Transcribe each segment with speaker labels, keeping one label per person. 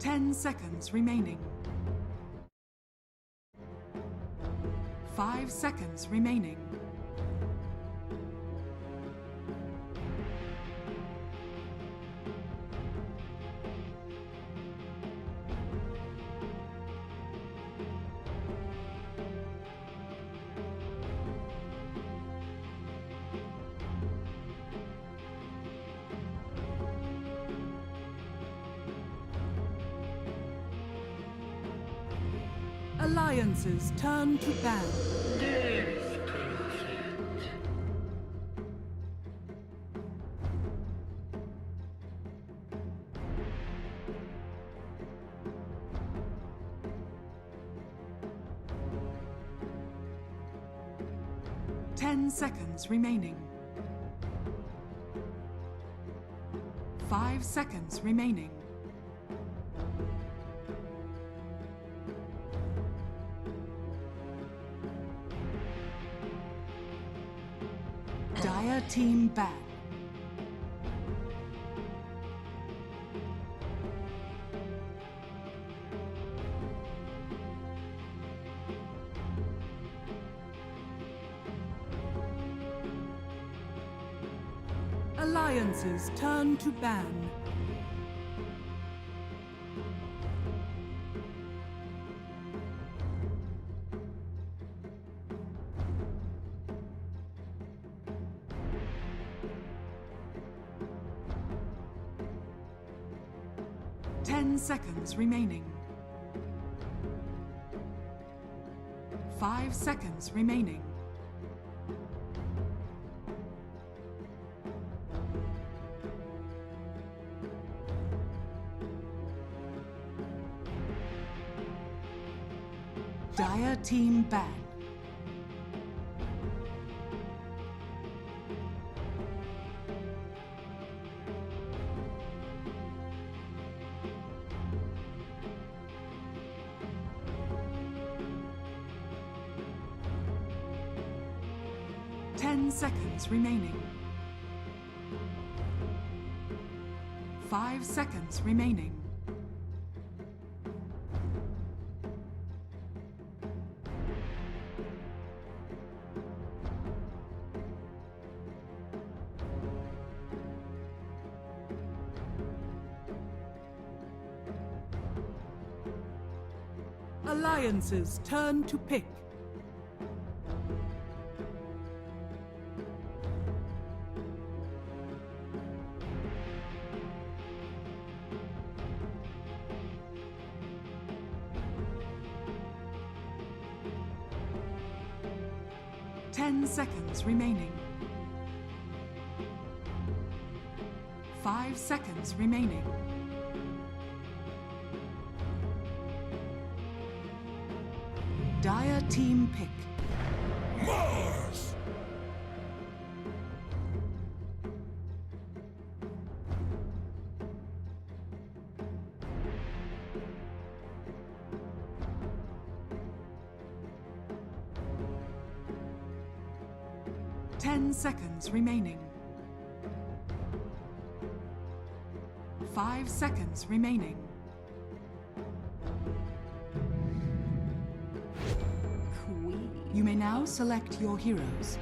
Speaker 1: 10 seconds remaining. 5 seconds remaining. Alliances turn to ban.
Speaker 2: There's profit.
Speaker 1: Ten seconds remaining. 5 seconds remaining. Dire team ban. Alliances turn to ban. Ten seconds remaining. 5 seconds remaining. Dire team ban. Ten seconds remaining. 5 seconds remaining. Alliances turn to pick. Ten seconds remaining. 5 seconds remaining. Dire team pick.
Speaker 3: Mars!
Speaker 1: 10 seconds remaining. 5 seconds remaining. You may now select your heroes.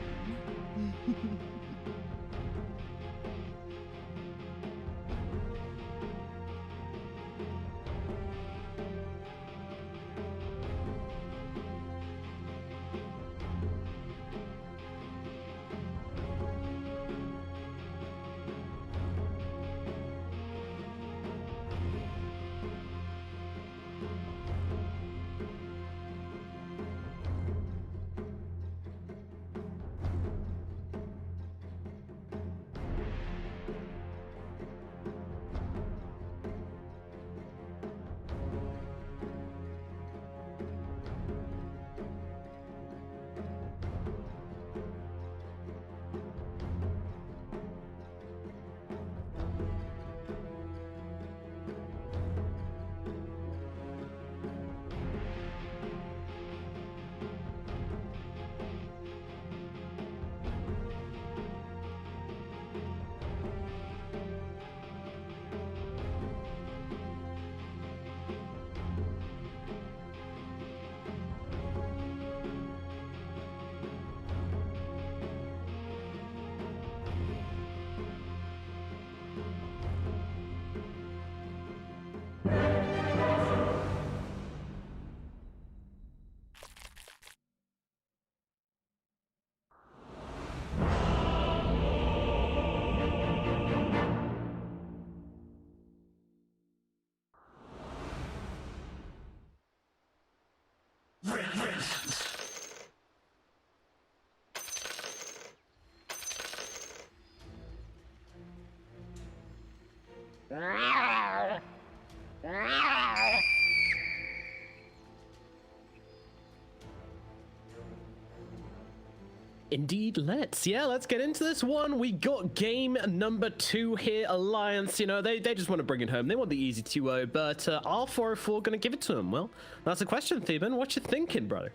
Speaker 4: Indeed, let's. Yeah, let's get into this one. We got game number 2 here. Alliance, you know, they just want to bring it home. They want the easy 2-0, but R404 going to give it to them. Well, that's a question, Theban. What you thinking, brother?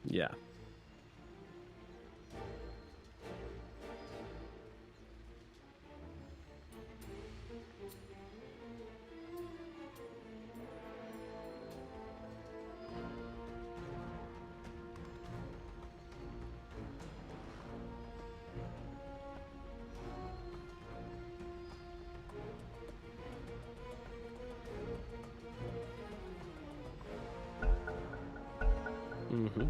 Speaker 4: Yeah. Mm-hmm.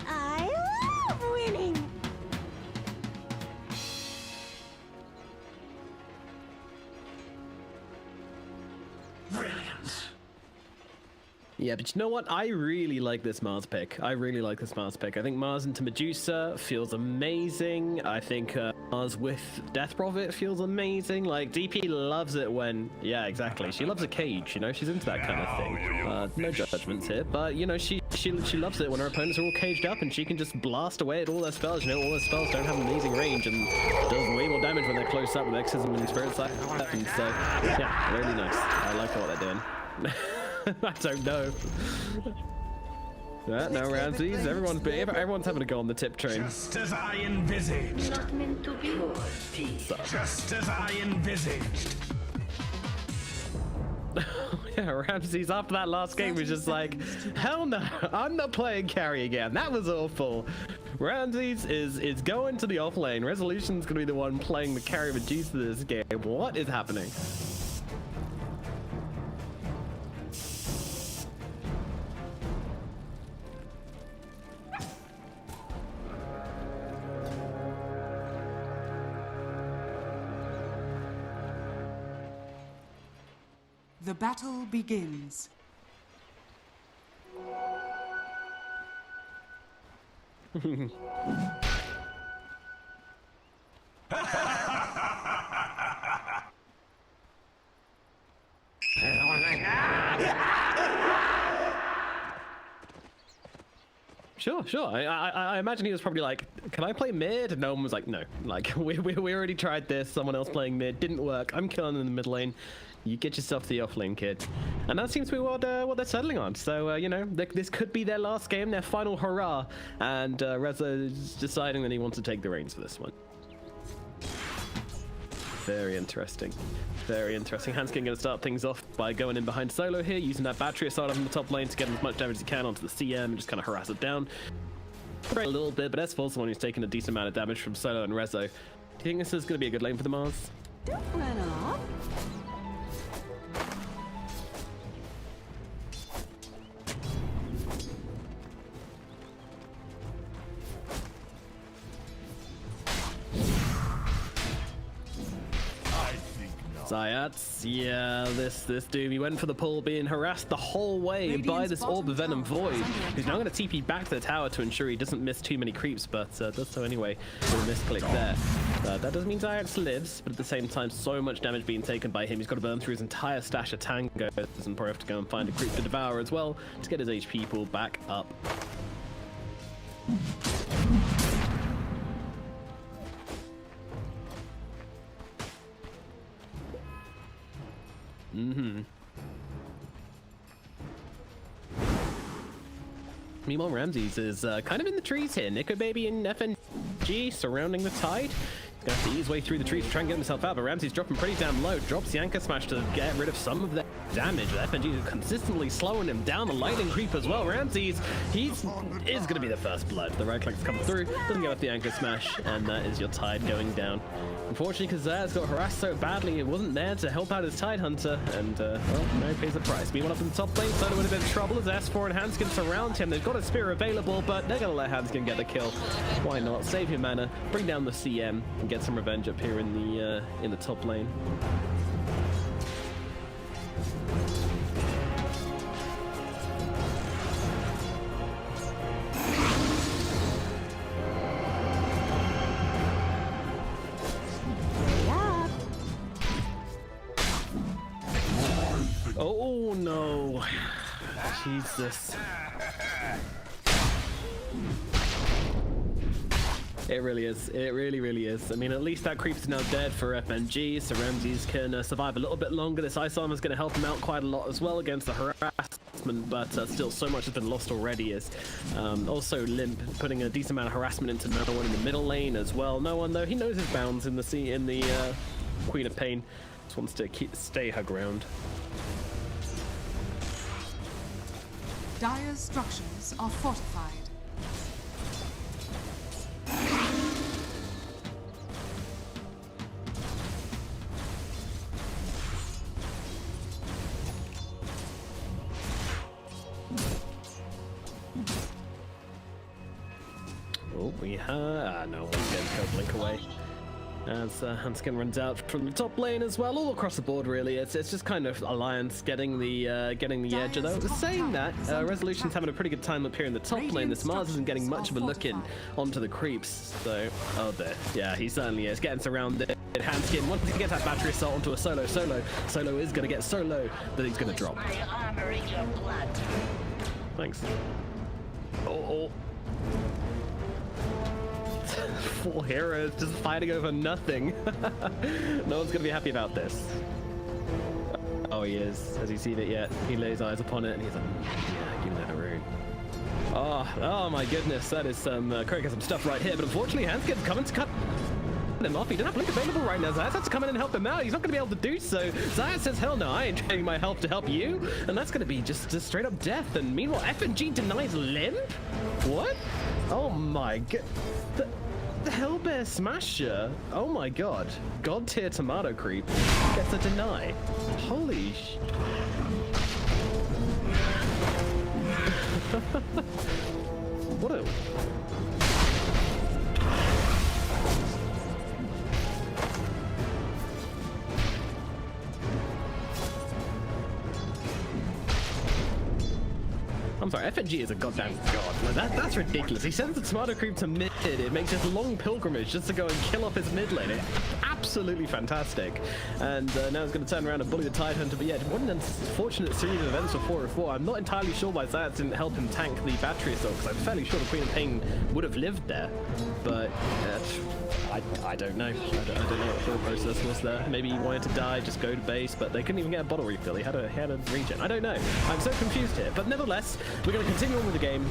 Speaker 5: I love winning!
Speaker 2: Brilliant.
Speaker 4: Yeah, but you know what? I really like this Mars pick. I really like this Mars pick. I think Mars into Medusa feels amazing. I think Mars with Death Prophet feels amazing. Like, DP loves it when... Yeah, exactly. She loves a cage, you know? She's into that kind of thing. No judgments here. But, you know, she loves it when her opponents are all caged up and she can just blast away at all their spells. You know, all their spells don't have amazing range and does way more damage when they're close up with Exorcism and Spirit Sight. And so, yeah, really nice. I like what they're doing. I don't know. No Ramses. Everyone's having a go on the tip train.
Speaker 3: Just as I envisaged.
Speaker 2: Not meant to be.
Speaker 3: Just as I envisaged.
Speaker 4: Yeah, Ramses after that last game was just like, hell no, I'm not playing carry again. That was awful. Ramses is going to the off lane. Resolution's gonna be the one playing the carry Medusa this game. What is happening?
Speaker 1: The battle begins.
Speaker 4: Sure. I imagine he was probably like, can I play mid? And no one was like, no. Like, we already tried this. Someone else playing mid. Didn't work. I'm killing in the mid lane. You get yourself to the off lane, kid. And that seems to be what they're settling on. So, you know, this could be their last game, their final hurrah. And Reza is deciding that he wants to take the reins for this one. Very interesting. Very interesting. Hanskin going to start things off by going in behind Solo here, using that battery aside on the top lane to get as much damage as he can onto the CM and just kind of harass it down. A little bit, but S4's the one who's taking a decent amount of damage from Solo and Rezo. Do you think this is going to be a good lane for the Mars?
Speaker 5: Don't run off.
Speaker 4: Zayats, yeah, this dude, he went for the pull, being harassed the whole way by this Orb of Venom Void. He's now going to TP back to the tower to ensure he doesn't miss too many creeps, but does so anyway with a misclick there. That does mean Zayats lives, but at the same time, so much damage being taken by him. He's got to burn through his entire stash of tangos and probably have to go and find a creep to devour as well to get his HP pool back up. Meanwhile, Ramses is kind of in the trees here. Nico Baby and FNG surrounding the tide. He's going to have to ease his way through the trees to try and get himself out, but Ramsey's dropping pretty damn low. Drops the Anchor Smash to get rid of some of the damage. The FNG is consistently slowing him down. The Lightning Creep as well. Ramses, is going to be the first blood. The right click's come through, doesn't get off the Anchor Smash, and that is your Tide going down. Unfortunately, because Zaz got harassed so badly, it wasn't there to help out his Tide Hunter, and, well, now he pays the price. Meanwhile, up in the top lane, Soda would have been in trouble as S4 and Hanskin surround him. They've got a Spear available, but they're going to let Hanskin get the kill. Why not? Save your mana, bring down the CM, and get some revenge up here in the top lane. Oh no. Jesus. It really is. It really, really is. I mean, at least that creep's now dead for FNG, so Ramses can survive a little bit longer. This Ice Armor is going to help him out quite a lot as well against the harassment, but still so much has been lost already. Is also Limp putting a decent amount of harassment into no one in the middle lane as well. No one, though, he knows his bounds in the Queen of Pain. Just wants to stay her ground.
Speaker 1: Dire's structures are fortified.
Speaker 4: Oh, we have... no one's getting Code Blink away. As Hanskin runs out from the top lane as well, all across the board really. It's just kind of Alliance getting the edge. Although saying that, Resolution's having a pretty good time up here in the top lane. This Mars isn't getting much of a look in onto the creeps. So, oh there. Yeah, he certainly is. Getting surrounded. Hanskin, once he gets that battery assault onto a solo is going to get so low that he's going to drop.
Speaker 2: My armor in your blood.
Speaker 4: Thanks. Oh. 4 heroes just fighting over nothing. No one's gonna be happy about this. Oh, he is. Has he seen it yet? He lays eyes upon it and he's like, yeah, give me that rune. Oh my goodness, that is some Craig has some stuff right here, but unfortunately Hanskin's coming to cut him off. He doesn't have Blink available right now. Zayas has to come in and help him out. He's not gonna be able to do so. Zayas says, hell no, I ain't trading my health to help you. And that's gonna be just straight up death. And meanwhile, FNG denies Limp? What? Oh my god. The Hellbear Smasher. Oh my god. God tier tomato creep gets a deny. Holy sh... What a... I'm sorry, FNG is a goddamn god. Like that's ridiculous. He sends the tomato creep to mid. It makes this long pilgrimage just to go and kill off his mid lane. It's absolutely fantastic. And now he's going to turn around and bully the Tidehunter. But yeah, what an unfortunate series of events for 404. I'm not entirely sure why Zayas didn't help him tank the battery assault, because I'm fairly sure the Queen of Pain would have lived there. But I don't know. I don't know what the thought process was there. Maybe he wanted to die, just go to base, but they couldn't even get a bottle refill. He had a regen. I don't know. I'm so confused here. But nevertheless, we're going to continue on with the game.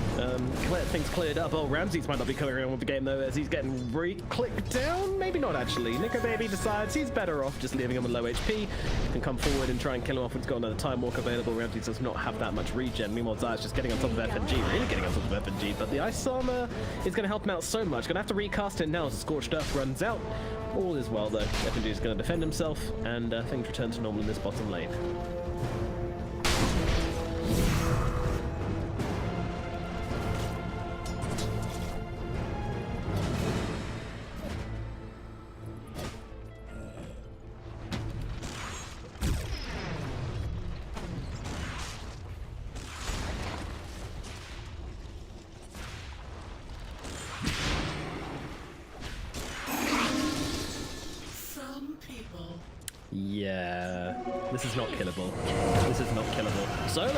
Speaker 4: Get things cleared up. Oh, Ramses might not be carrying on with the game though, as he's getting clicked down. Maybe not actually. Nico Baby decides he's better off just leaving him with low HP. Can come forward and try and kill him off when he's got another Time Walk available. Ramses does not have that much regen. Meanwhile, Zayas just getting on top of FNG. Really getting on top of FNG. But the Ice Armor is going to help him out so much. Going to have to recast it now as Scorched Earth runs out. All is well though. FNG is going to defend himself, and things return to normal in this bottom lane. Yeah, this is not killable. This is not killable. Solo?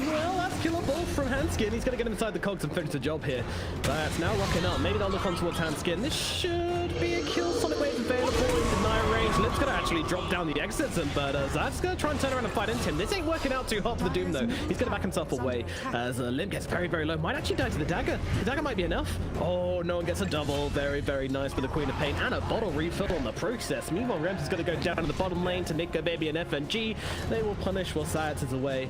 Speaker 4: Well, that's killable from Hanskin. He's going to get him inside the cogs and finish the job here. That's now rocking up. Maybe they'll look on towards Hanskin. This should be a kill. Solid Wave available in deny range. Limp's going to actually drop down the exits, but Zayas going to try and turn around and fight into him. This ain't working out too hot for the Doom, though. He's going to back himself away as Limp gets very, very low. Might actually die to the dagger. The dagger might be enough. Oh, no one gets a double. Very, very nice for the Queen of Pain. And a bottle refill on the process. Meanwhile, Rems is going to go down to the bottom lane to Nico Baby and FNG. They will punish while Zayas is away.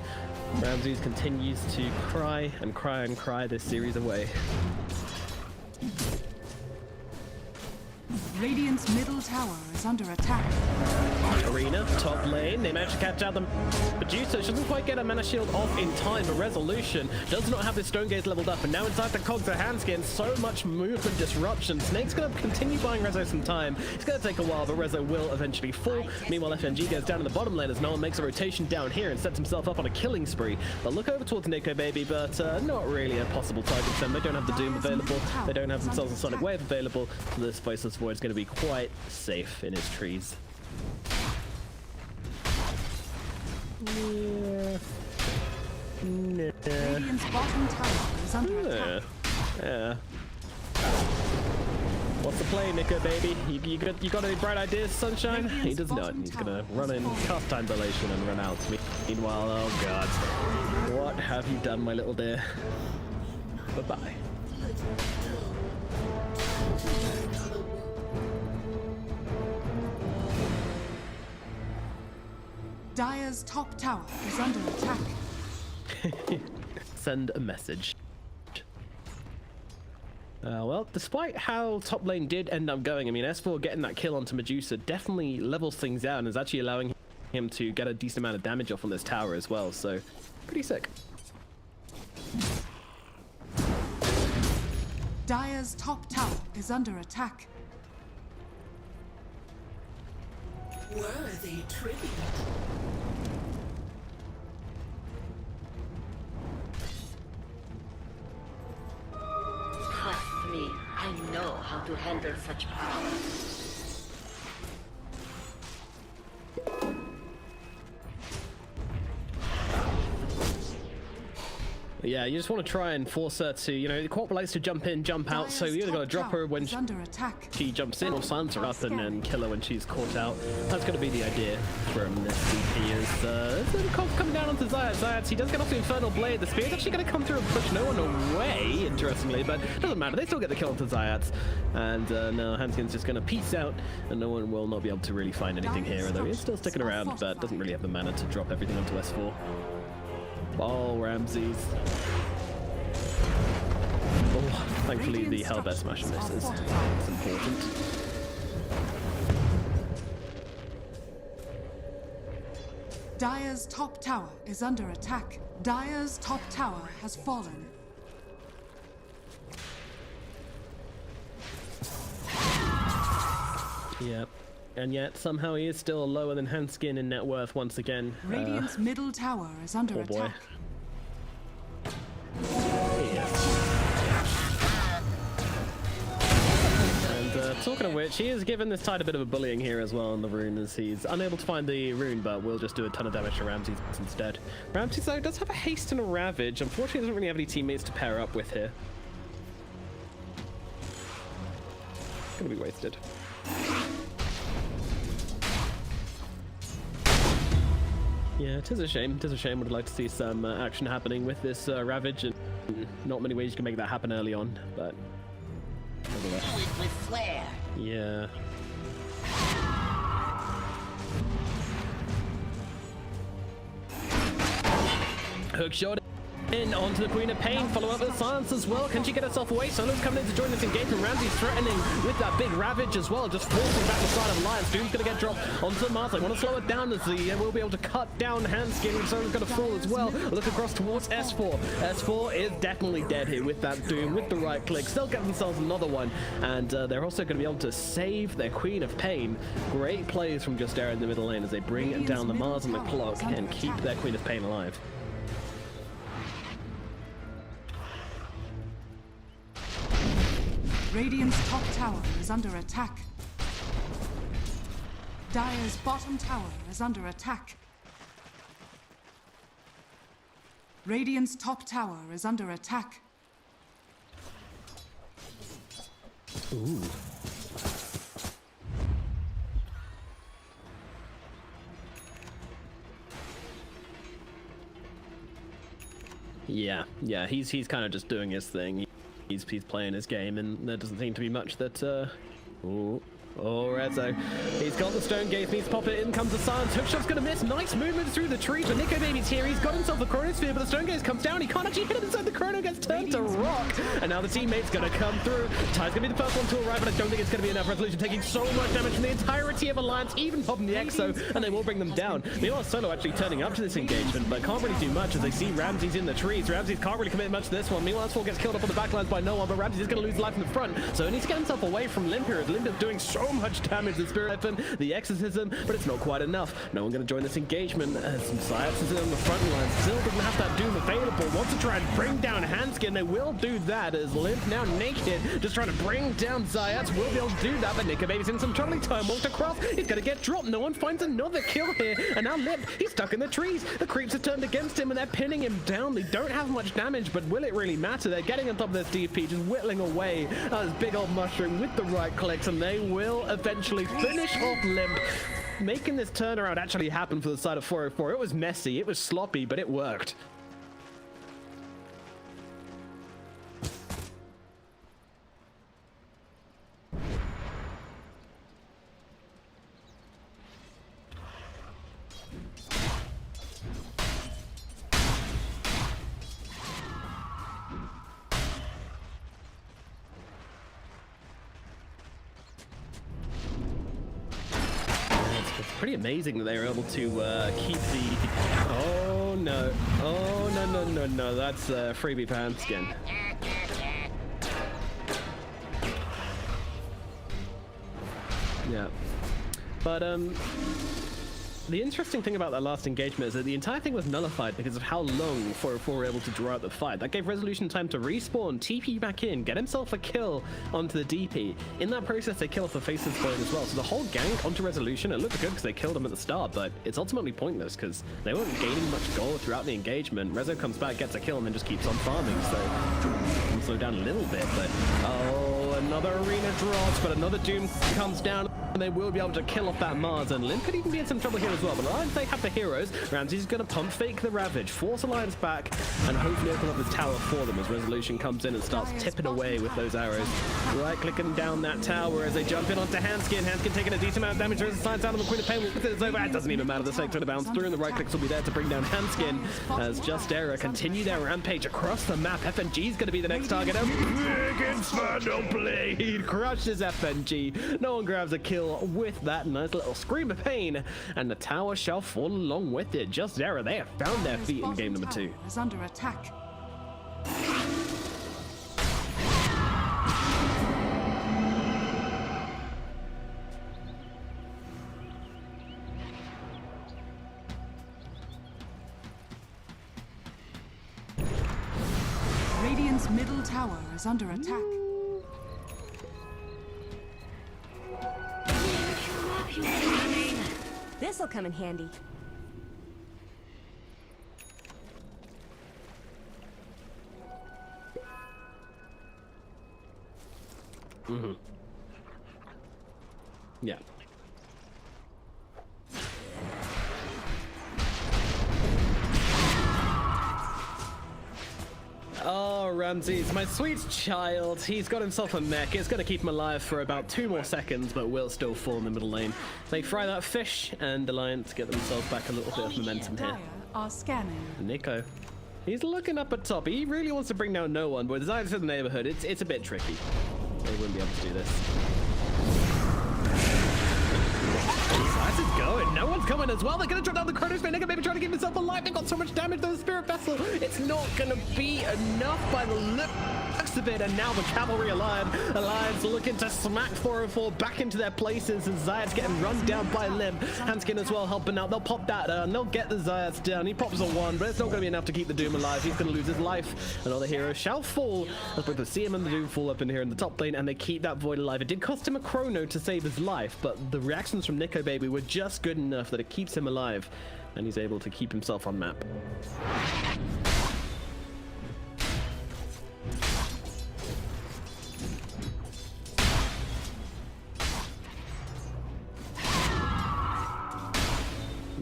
Speaker 4: Ramses continues to cry and cry and cry this series away.
Speaker 1: Radiant's middle tower is under attack.
Speaker 4: Arena, top lane, they managed to catch out the Medusa. She doesn't quite get a mana shield off in time, but Resolution does not have this Stone Gaze leveled up, and now inside the cogs of Hanskin, so much movement disruption. Snake's going to continue buying Rezo some time. It's going to take a while, but Rezo will eventually fall. Meanwhile, FNG goes down in the bottom lane as Nolan makes a rotation down here and sets himself up on a killing spree. They'll look over towards Nico Baby, but not really a possible target for them. They don't have the Doom available. They don't have themselves a Sonic Wave available, so this Voiceless Void is going to be quite safe in his trees.
Speaker 1: Radiant's bottom tower is under attack.
Speaker 4: Yeah. What's the play, Nico, baby? You got any bright ideas, Sunshine? He does not. He's gonna run in cast time dilation and run out. Meanwhile, oh god. What have you done, my little dear? Bye-bye.
Speaker 1: Dire's top tower is under attack.
Speaker 4: Send a message. Well, despite how top lane did end up going, I mean, S4 getting that kill onto Medusa definitely levels things out and is actually allowing him to get a decent amount of damage off on this tower as well, so pretty sick.
Speaker 1: Dire's top tower is under attack.
Speaker 2: Worthy tribute. Trust me, I know how to handle such power.
Speaker 4: Yeah, you just want to try and force her to, you know, the Corp likes to jump in, jump out, so you either got to drop her when she jumps in or silence her up and then kill her when she's caught out. That's going to be the idea from this DP is, the Corp coming down onto Zayat. Zayat, he does get off the Infernal Blade. The Spear's actually going to come through and push no one away, interestingly, but it doesn't matter. They still get the kill onto Zayat. And now Hanskin's just going to peace out, and no one will not be able to really find anything here, although he's still sticking around, but doesn't really have the mana to drop everything onto S4. Oh, Ramses. Oh, thankfully the Hellbear Smash and misses. It's important.
Speaker 1: Dire's top tower is under attack. Dire's top tower has fallen.
Speaker 4: Yep. And yet, somehow he is still lower than Hanskin in net worth once again.
Speaker 1: Radiant's middle tower is under attack. And talking of which, he is giving this tide a bit of a bullying here as well on the rune, as he's unable to find the rune, but will just do a ton of damage to Ramses instead. Ramses, though, does have a haste and a ravage. Unfortunately, doesn't really have any teammates to pair up with here. Gonna be wasted. Yeah, it is a shame. It is a shame. Would like to see some action happening with this Ravage, and not many ways you can make that happen early on, but nevertheless.
Speaker 2: Do it with flair.
Speaker 4: Yeah. Hook shot in onto the Queen of Pain, follow up with silence as well. Can she get herself away? Solo's coming in to join this engagement. Ramsey's threatening with that big Ravage as well, just forcing back the side of Alliance. Doom's going to get dropped onto the Mars. I want to slow it down as the will be able to cut down Hanskin, and Solo's going to fall as well. Look across towards S4. S4 is definitely dead here with that Doom, with the right click. Still get themselves another one, and they're also going to be able to save their Queen of Pain. Great plays from Just Air in the middle lane as they bring down the Mars and the clock and keep their Queen of Pain alive.
Speaker 1: Radiant's top tower is under attack. Dire's bottom tower is under attack. Radiant's top tower is under attack.
Speaker 4: Ooh. Yeah, he's kind of just doing his thing. He's playing his game, and there doesn't seem to be much that, ooh. Oh, Rezzo. He's got the Stone Gaze, needs to pop it in, comes the silence. Hookshot's gonna miss. Nice movement through the trees, but Nico Baby's here. He's got himself a Chronosphere, but the Stone Gaze comes down. He can't actually hit it inside the Chrono, gets turned to rock. And now the teammate's gonna come through. Ty's gonna be the first one to arrive, but I don't think it's gonna be enough. Resolution taking so much damage from the entirety of Alliance, even popping the Exo, and they will bring them down. Meanwhile, Solo actually turning up to this engagement, but can't really do much as they see Ramses in the trees. Ramses can't really commit much to this one. Meanwhile, S4 gets killed up on the backlines by no one, but Ramses is gonna lose life in the front, so he needs to get himself away from Limpia, as Limpia's doing so
Speaker 1: so much damage. The Spirit Weapon, the Exorcism, but it's not quite enough. No one going to join this engagement. Zayats is on the front line. Still doesn't have that Doom available. Wants to try and bring down Hanskin. They will do that as Limp now naked, just trying to bring down Zayats. Will be able to do that, but Nico Baby's in some troubling time. Walked across. He's going to get dropped. No one finds another kill here. And now Limp, he's stuck in the trees. The creeps have turned against him and they're pinning him down. They don't have much damage, but will it really matter? They're getting on top of this DP, just whittling away this big old mushroom with the right clicks, and they will eventually finish off Limp, making this turnaround actually happen for the side of 404. It was messy, it was sloppy, but it worked. Pretty amazing that they were able to keep the... Oh no. Oh no, no, no, no. That's freebie for Hanskin. Yeah. But the interesting thing about that last engagement is that the entire thing was nullified because of how long 404 were able to draw out the fight. That gave Resolution time to respawn, TP back in, get himself a kill onto the DP. In that process, they kill off the Faceless Blade as well. So the whole gank onto Resolution, it looked good because they killed him at the start, but it's ultimately pointless because they weren't gaining much gold throughout the engagement. Rezo comes back, gets a kill, and then just keeps on farming, so can slow down a little bit, but oh, another arena drops, but another Doom comes down. And they will be able to kill off that Mars, and Limp could even be in some trouble here as well. But Alliance, they have the heroes. Ramsey's going to pump fake the Ravage, force Alliance back, and hopefully open up the tower for them as Resolution comes in and starts tipping away with those arrows. Right-clicking down that tower as they jump in onto Hanskin. Hanskin taking a decent amount of damage. There's a science out of the Queen of Pain. It's over. It doesn't even matter. The Sake's going to bounce through, and the right-clicks will be there to bring down Hanskin as Just Era continue their rampage across the map. FNG's going to be the next target. A big Infernal Blade crushes FNG. No one grabs a kill with that nice little scream of pain, and the tower shall fall along with it. Just Era, they have found their feet in game number 2.
Speaker 6: Is under attack. Radiant's middle tower is under attack.
Speaker 5: This'll come in handy.
Speaker 1: Mm-hmm. Yeah. Oh, Ramses, my sweet child. He's got himself a mech. It's going to keep him alive for about 2 more seconds, but will still fall in the middle lane. They fry that fish, and Alliance get themselves back a little bit of momentum here.
Speaker 6: Dire are scanning.
Speaker 1: Nico, he's looking up at top. He really wants to bring down no one, but with Zayats in the neighborhood, it's a bit tricky. They wouldn't be able to do this. Zayats is going. No one's coming as well. They're going to drop down the Chronos Nico maybe trying to keep himself alive. They got so much damage to the Spirit Vessel. It's not going to be enough by the looks of it. And now the Cavalry Alliance looking to smack 404 back into their places. And Zayats getting run down by Limp. Hanskin as well helping out. They'll pop that and they'll get the Zayats down. He pops a 1, but it's not going to be enough to keep the Doom alive. He's going to lose his life. Another hero shall fall as both the CM and the Doom fall up in here in the top lane, and they keep that Void alive. It did cost him a Chrono to save his life, but the reactions from Nico Baby were just good enough that it keeps him alive, and he's able to keep himself on map.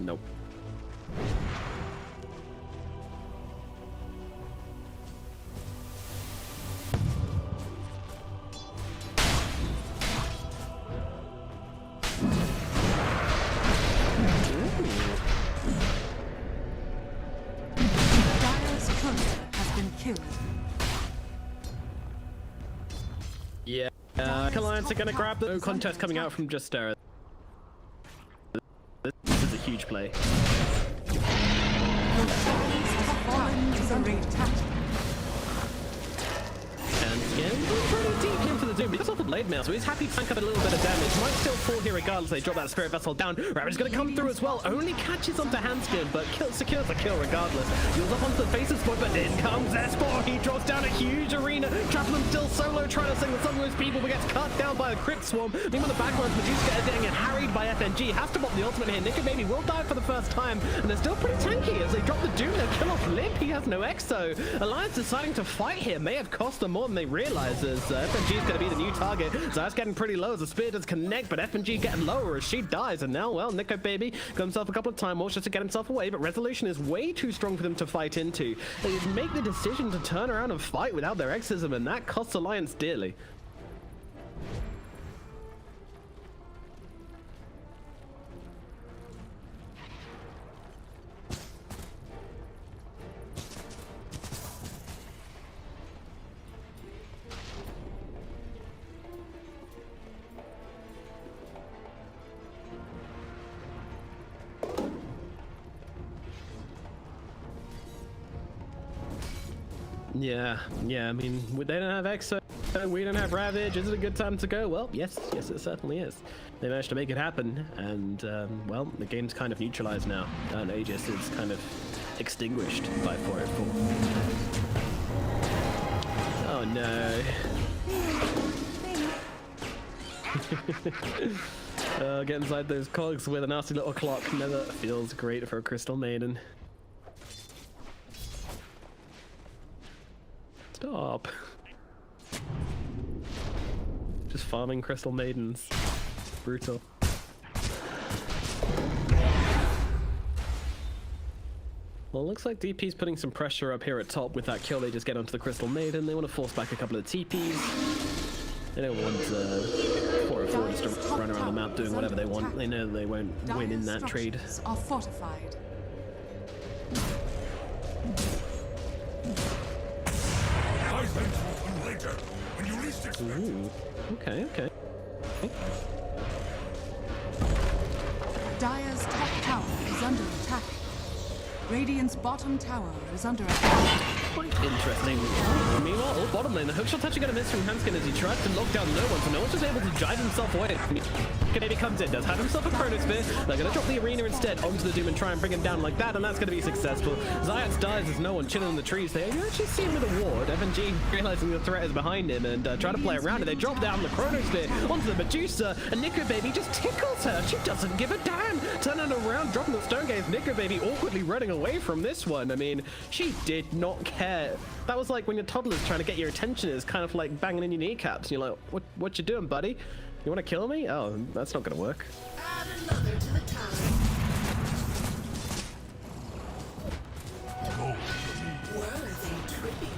Speaker 1: Nope. Yeah, Alliance are going to grab the contest coming out from Just Era. This is a huge play. And again, pretty deep into the too. But he does have the blade mail, so he's happy to tank up a little bit of damage. Might still fall here regardless. They drop that spirit vessel down. Ravage going to come through as well. Only catches onto Handskin, but secures the kill regardless. Heals up onto the faces point, but in comes S4. He drops down a huge arena. Traveling still solo, trying to single some of those people, but gets cut down by a crit swarm. Meanwhile, the backlines, Medusa getting harried by FNG. Has to pop the ultimate here. Nico Baby will die for the first time, and they're still pretty tanky as they drop the Doom. They kill off Limp. He has no exo. Alliance deciding to fight here may have cost them more than they realize, as FNG is going to be the new target. So that's getting pretty low as the spear does connect, but FNG getting lower as she dies. And now, well, Nico Baby got himself a couple of time walks just to get himself away, but Resolution is way too strong for them to fight into. They make the decision to turn around and fight without their exism, and that costs Alliance dearly. Yeah, I mean, they don't have Exo, we don't have Ravage. Is it a good time to go? Well, yes, it certainly is. They managed to make it happen, and, well, the game's kind of neutralized now. And Aegis is kind of extinguished by 404. Oh, no. Get inside those cogs with a nasty little clock. Never feels great for a Crystal Maiden. Stop. Just farming Crystal Maidens. Brutal. Well, it looks like DP's putting some pressure up here at top with that kill they just get onto the Crystal Maiden. They want to force back a couple of TPs. They don't want 404 just to run around the map doing whatever they want. They know they won't win in that trade.
Speaker 6: Are fortified.
Speaker 1: Ooh, okay.
Speaker 6: Dire's top tower is under attack. Radiant's bottom tower is under attack.
Speaker 1: Quite interesting. Meanwhile, all bottom lane, the hookshot touch going to miss from Hanskin as he tries to lock down no one, so no one's just able to drive himself away. Maybe comes in, does have himself a Chronosphere. They're going to drop the arena instead onto the Doom and try and bring him down like that, and that's going to be successful. Zayats dies as no one chilling in the trees there. You actually see him with a ward. FNG realizing the threat is behind him and try to play around it. They drop down the Chronosphere onto the Medusa, and Nico Baby just tickles her. She doesn't give a damn. Turning around, dropping the Stone Gaze. Nico Baby awkwardly running away from this one. I mean, she did not care. That was like when your toddler's trying to get your attention, is kind of like banging in your kneecaps. And you're like, what you doing, buddy? You want to kill me? Oh, that's not going to work.
Speaker 2: Add another to the tower. Worthy tribute.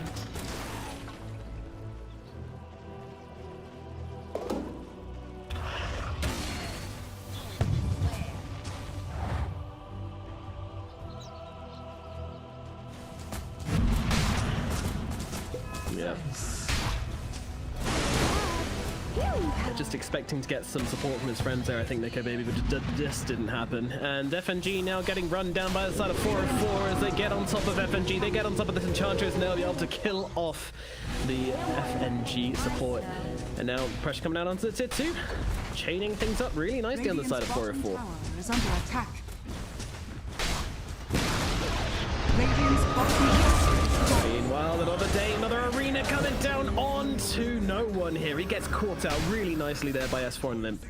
Speaker 1: Yeah. Just expecting to get some support from his friends there, I think, Nico Baby, but this didn't happen. And FNG now getting run down by the side of 404 as they get on top of FNG. They get on top of this Enchantress and they'll be able to kill off the FNG support. And now pressure coming out onto the Tier 2, chaining things up really nicely on the side of 404.
Speaker 6: Tower is under attack. Radiant's bottom.
Speaker 1: Meanwhile, another day, another arena coming down onto no one here. He gets caught out really nicely there by S4 and Limp.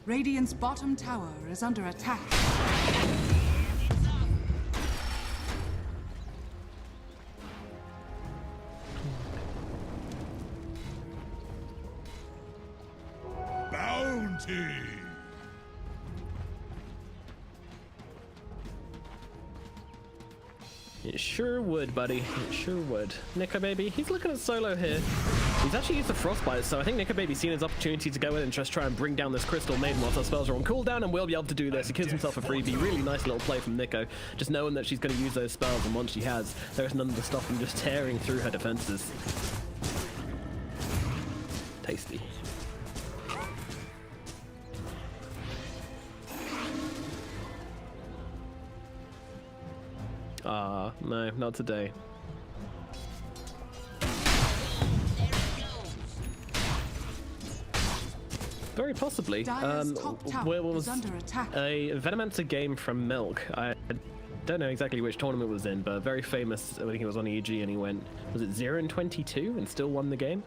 Speaker 6: Radiant's bottom tower is under attack.
Speaker 3: Bounty!
Speaker 1: It sure would, buddy. It sure would. Nico Baby, he's looking at solo here. He's actually used the Frostbite, so I think Nico Baby's seen his opportunity to go in and just try and bring down this Crystal Maiden whilst our spells are on cooldown, and will be able to do this. He kills himself a freebie. Really nice little play from Nico. Just knowing that she's going to use those spells, and once she has, there's none to stop him just tearing through her defenses. Tasty. Ah, no, not today. Very possibly.
Speaker 6: Dire's top tower
Speaker 1: Where was
Speaker 6: is under attack.
Speaker 1: a Venomancer game from Milk? I don't know exactly which tournament it was in, but very famous. I think it was on EG, and he went, was it 0-22 and still won the game?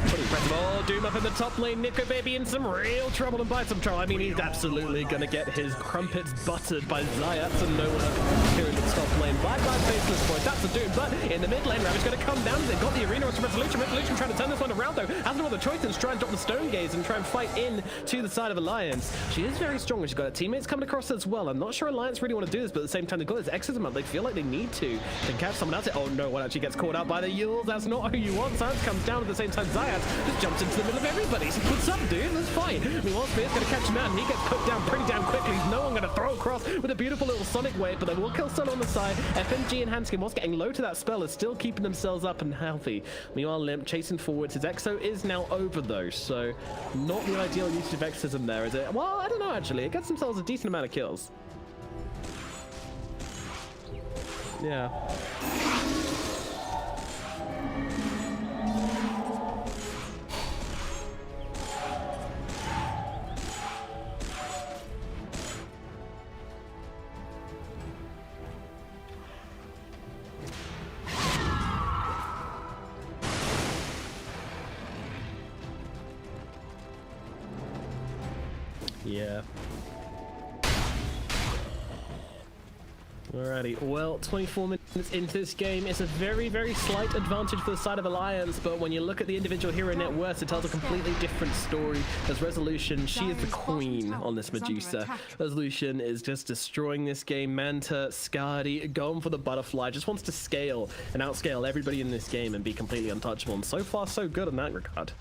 Speaker 1: Pretty impressive. Oh, Doom up in the top lane. Nico Baby in some real trouble and bites some trouble. I mean, he's absolutely gonna get his crumpets buttered by Zayats and no one here in the top lane. Bye-bye Faceless Boy. That's a Doom, but in the mid lane, Ravage gonna come down. They've got the arena with Resolution. Resolution trying to turn this one around, though. Has no other choice than to try and drop the Stone Gaze and try and fight in to the side of Alliance. She is very strong. She's got her teammates coming across as well. I'm not sure Alliance really want to do this, but at the same time, they've got this Exorcism up. They feel like they need to catch someone else. Oh no, one actually gets caught out by the Yules. That's not who you want. Zayats comes down at the same time. Zayats just jumps into the middle of everybody. So what's up, dude? That's fine. Meanwhile, Spear's going to catch him out, and he gets put down pretty damn quickly. No one going to throw across with a beautiful little Sonic Wave, but they will kill Solo on the side. FMG and Hanskin, whilst getting low to that spell, is still keeping themselves up and healthy. Meanwhile, Limp chasing forwards. His Exo is now over, though, so not the ideal usage of Exorcism there, is it? Well, I don't know, actually. It gets themselves a decent amount of kills. Yeah. Yeah. Alrighty, well, 24 minutes into this game, it's a very, very slight advantage for the side of Alliance, but when you look at the individual hero net worth, it tells a completely different story. As Resolution, she is the queen on this Medusa. Resolution is just destroying this game. Manta, Skadi, going for the butterfly, just wants to scale and outscale everybody in this game and be completely untouchable, and so far so good in that regard.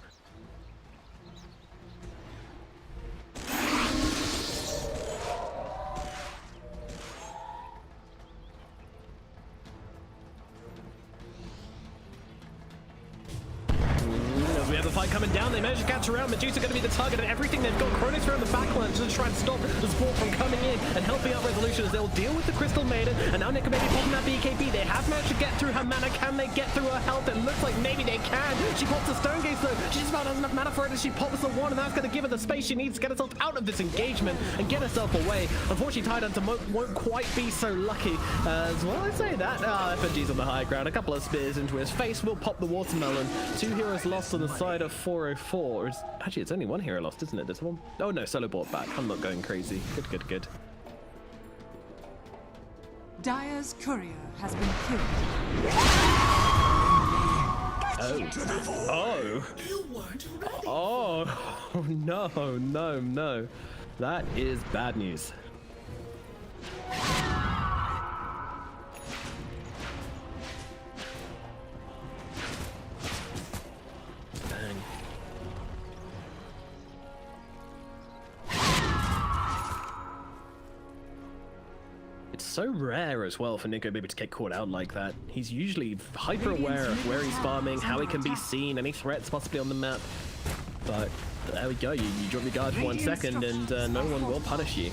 Speaker 1: We have the fight coming down. They managed to catch around. Medusa going to be the target of everything. They've got Chronos around the backline to try and stop the support from coming in and helping out Resolution as they'll deal with the Crystal Maiden. And now Nico Baby popping that BKB. They have managed to get through her mana. Can they get through her health? It looks like maybe they can. She pops the Stone Gaze though. She just about has enough mana for it as she pops the one, and that's going to give her the space she needs to get herself out of this engagement and get herself away. Unfortunately, Tidehunter won't quite be so lucky as well. I say that. FNG's on the high ground. A couple of spears into his face will pop the watermelon. 2 heroes lost on the side of 404. Actually, it's only 1 hero lost, isn't it? This one? Oh no, Solo bought back. I'm not going crazy. Good, good, good.
Speaker 6: Dire's courier has been killed.
Speaker 1: Oh. Oh. No, no, no. That is bad news. Bang. It's so rare as well for Nico Baby to get caught out like that. He's usually hyper aware of where he's farming, how he can be seen, any threats possibly on the map. But there we go, you drop your guard for 1 second and no one will punish you.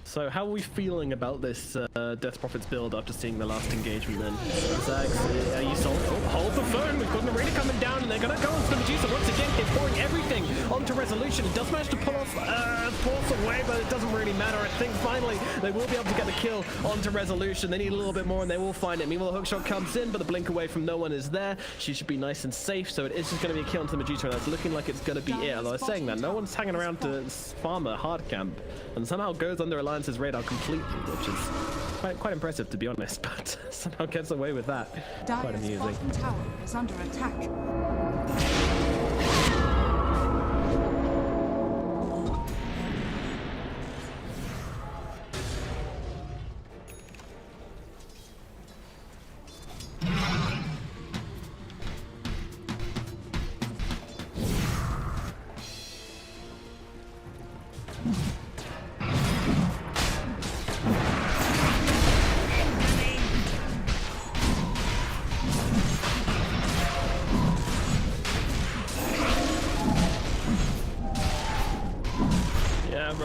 Speaker 1: So how are we feeling about this Death Prophets build after seeing the last engagement then? Zags, are you sold? Oh, hold the phone! We've got an arena coming down and they're gonna go onto the Medusa once again. It's pouring everything onto Resolution. It does manage to pull off Force away, but it doesn't really matter. I think finally they will be able to get the kill onto Resolution. They need a little bit more and they will find it. Meanwhile, the hookshot comes in, but the blink away from no one is there. She should be nice and safe, so it is just going to be a kill onto the Medusa, and that's looking like it's going to be it. Although I was saying that, no one's hanging around to farm a hard camp, and somehow goes under Alliance's radar completely, which is quite impressive to be honest, but somehow gets away with that. Quite amusing.
Speaker 6: Dire's bottom tower is under attack.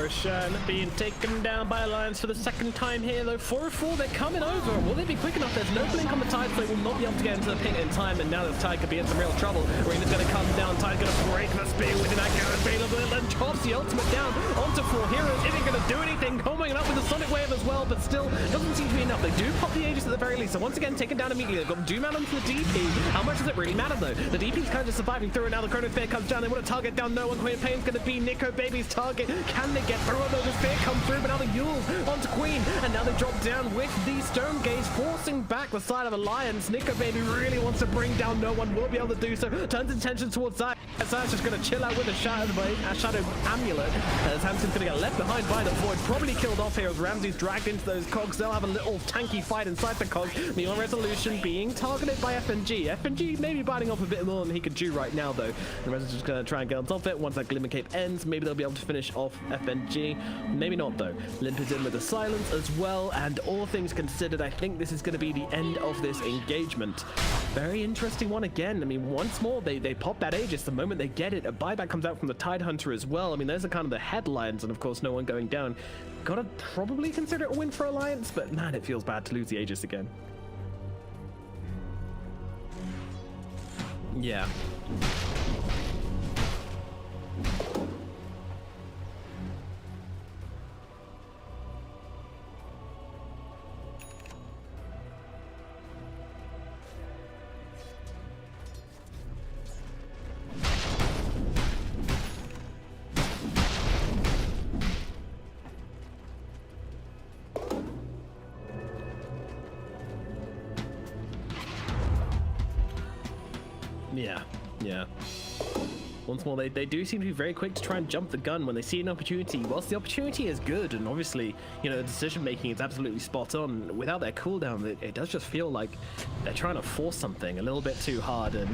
Speaker 1: Roshan being taken down by Alliance for the second time here, though. 4-4, they're coming over. Will they be quick enough? There's no blink on the Tide, so they will not be able to get into the pit in time, and now this Tide could be in some real trouble. Rena's going to come down, Tide going to break the spear with an accurate available, and drops the ultimate down onto 4 heroes. Isn't going to do anything, coming up with a Sonic Wave as well, but still doesn't seem to be enough. They do pop the Aegis at the very least, so once again, taken down immediately. They've got Doom out onto the DP. How much does it really matter, though? The DP's kind of just surviving through, and now the Chrono Spear comes down. They want to target down no one. Queen Pain's going to be Nico Baby's target. Can they get through? Although the Spear come through, but now the Yules onto Queen, and now they drop down with the Stone Gaze, forcing back the side of Alliance. Nico Baby really wants to bring down no one. Will be able to do so. Turns attention towards Zai. Zai's just going to chill out with a Shadow Amulet, as Hamson's going to get left behind by the Void. Probably killed off here as Ramsey's dragged into those cogs. They'll have a little tanky fight inside the cogs. Meanwhile, Resolution being targeted by FNG. FNG maybe biting off a bit more than he could chew right now, though. And Resolution's just going to try and get on top of it. Once that Glimmer Cape ends, maybe they'll be able to finish off FNG. Maybe not, though. Limp is in with the silence as well, and all things considered, I think this is going to be the end of this engagement. Very interesting one again. I mean, once more, they pop that Aegis the moment they get it. A buyback comes out from the Tide Hunter as well. I mean, those are kind of the headlines, and of course, no one going down. Gotta probably consider it a win for Alliance, but man, it feels bad to lose the Aegis again. Yeah. Yeah. Once more, they do seem to be very quick to try and jump the gun when they see an opportunity. Whilst the opportunity is good, and obviously, you know, the decision-making is absolutely spot on, without their cooldown, it does just feel like they're trying to force something a little bit too hard. And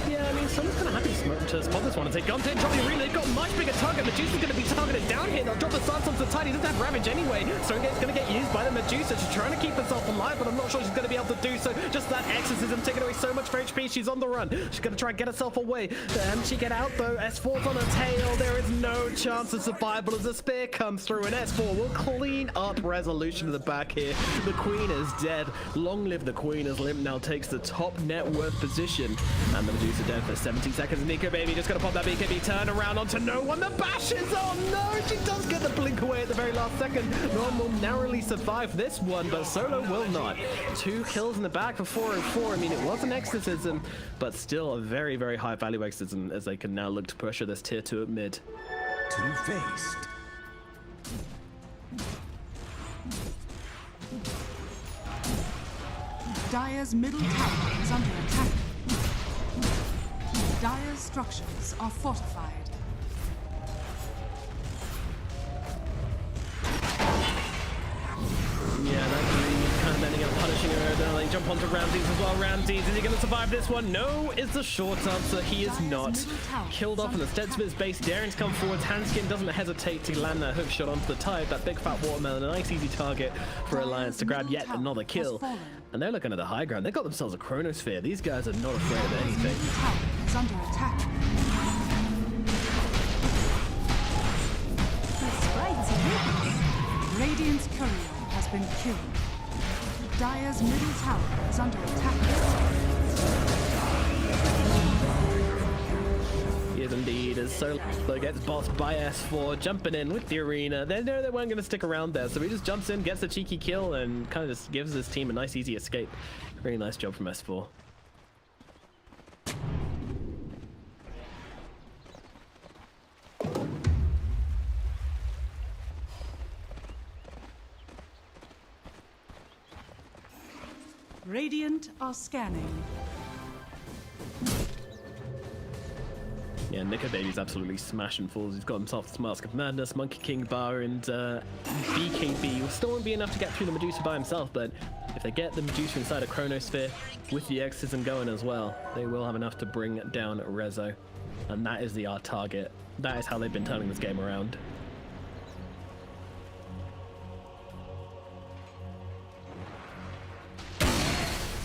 Speaker 1: yeah, I mean, someone's going to have to spot this one and say, "Gun take, drop the arena." They've got a much bigger target. Medusa's going to be targeted down here. They'll drop the stance onto the Tide. He doesn't have Ravage anyway. Stonegate's going to get used by the Medusa. She's trying to keep herself alive, but I'm not sure she's going to be able to do so. Just that exorcism taking away so much of her HP. She's on the run. She's going to try and get herself away. And she get out, though. S4's on her tail. There is no chance of survival as the spear comes through, and S4 will clean up Resolution to the back here. The Queen is dead. Long live the Queen, as Limp now takes the top net worth position. And the Medusa dead for 17 seconds. Nico Baby just going to pop that BKB turn around onto no one. The bash is on. No, she does get the blink away at the very last second. No one will narrowly survive this one, but Solo will not. 2 kills in the back for 404. I mean, it was an exorcism, but still a very, very high value exorcism, as they can now look to pressure this tier 2 at mid.
Speaker 3: Two-faced.
Speaker 6: Dire's middle tower is under attack. Dire's structures are fortified.
Speaker 1: Yeah, that's really kind of ending up punishing her. Then they jump onto Ramses as well. Ramses, is he going to survive this one? No, is the short answer. He is not. Killed off in the stead of his base. Daring to come forwards. Handskin doesn't hesitate to land that hook shot onto the Tide. That big fat watermelon, a nice easy target for Alliance to grab yet another kill. And they're looking at the high ground. They got themselves a Chronosphere. These guys are not afraid of anything.
Speaker 6: Middle tower is under attack. Radiant's courier has been killed. Dire's middle tower is under attack.
Speaker 1: Yes, indeed, as Solo gets bossed by S4, jumping in with the arena. They know they weren't going to stick around there, so he just jumps in, gets the cheeky kill, and kind of just gives his team a nice, easy escape. Really nice job from S4.
Speaker 6: Radiant are scanning.
Speaker 1: Yeah, Nico Baby's absolutely smashing fools. He's got himself this Mask of Madness, Monkey King Bar, and BKB. Will still won't be enough to get through the Medusa by himself, but if they get the Medusa inside a Chronosphere with the Exorcism going as well, they will have enough to bring down Rezo. And that is the art target. That is how they've been turning this game around.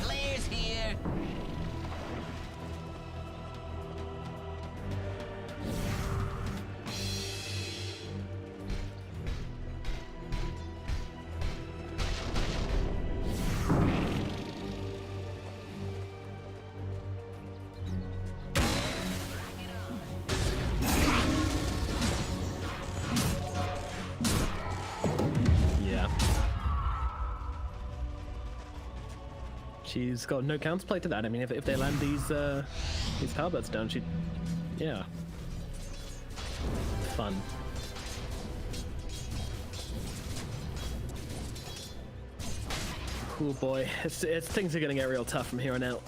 Speaker 7: Players here.
Speaker 1: She's got no counterplay to that. I mean, if they land these halberds down, yeah. Fun. Cool boy. Things are gonna get real tough from here on out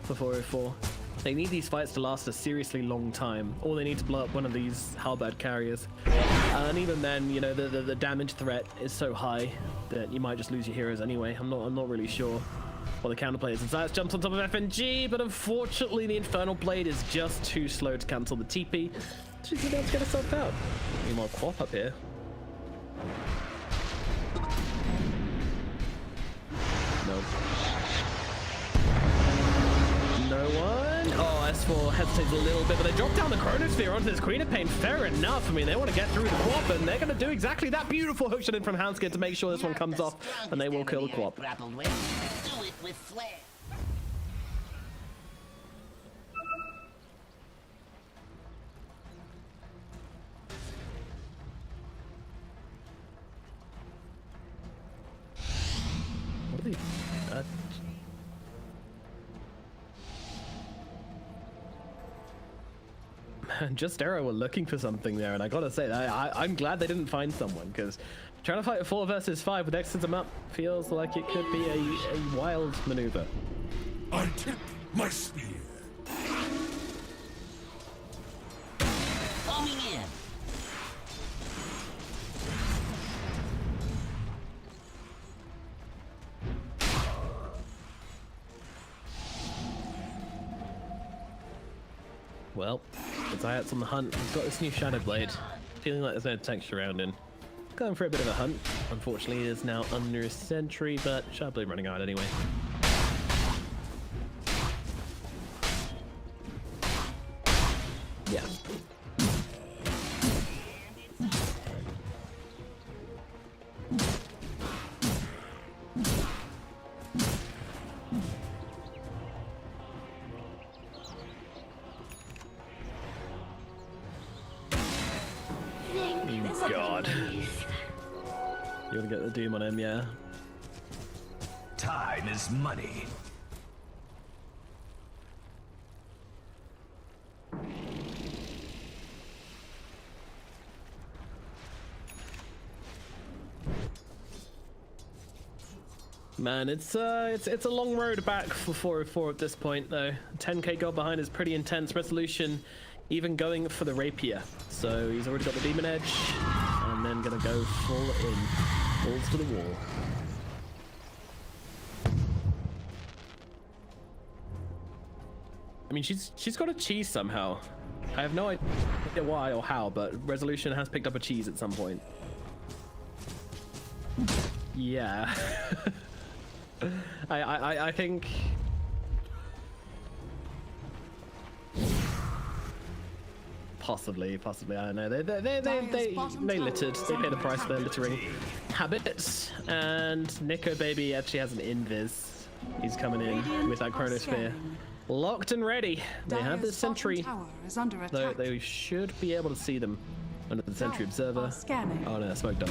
Speaker 1: for 404. They need these fights to last a seriously long time, or they need to blow up one of these halberd carriers. And even then, you know, the damage threat is so high that you might just lose your heroes anyway. I'm not really sure what the counterplay is. And Zayas jumps on top of FNG, but unfortunately the Infernal Blade is just too slow to cancel the TP. She's gonna be able to get herself out. Meanwhile, Quap up here. Nope. No one. Oh, S4 hesitates a little bit, but they drop down the Chronosphere onto this Queen of Pain. Fair enough. I mean, they want to get through the Quap, and they're going to do exactly that. Beautiful hook shot in from Hanskid to make sure this one comes off, and they will kill the Quap.
Speaker 7: Do it with flair.
Speaker 1: What are they? Just Arrow were looking for something there, and I gotta say, I'm glad they didn't find someone, because trying to fight a 4 versus 5 with Exodus up feels like it could be a wild maneuver.
Speaker 3: I tip my spear.
Speaker 7: Coming in.
Speaker 1: Well, Zayat's on the hunt. He's got this new Shadow Blade. Feeling like there's no texture around him. Going for a bit of a hunt. Unfortunately, it is now under a sentry, but Shadow Blade running out anyway. Yeah. God. You want to get the Doom on him, yeah?
Speaker 3: Time is money.
Speaker 1: Man, it's a long road back for 404 at this point, though. 10k gold behind is pretty intense. Resolution even going for the rapier, so he's already got the demon edge, and then gonna go full in, balls to the wall. I mean, she's got a cheese somehow. I have no idea why or how, but Resolution has picked up a cheese at some point. Yeah. I think. Possibly, I don't know. They littered. They pay the price for their littering habits. And Nico Baby actually has an invis. He's coming in with that Chronosphere. Locked and ready. They have the sentry, though they should be able to see them under the sentry observer. Oh no, smoke done.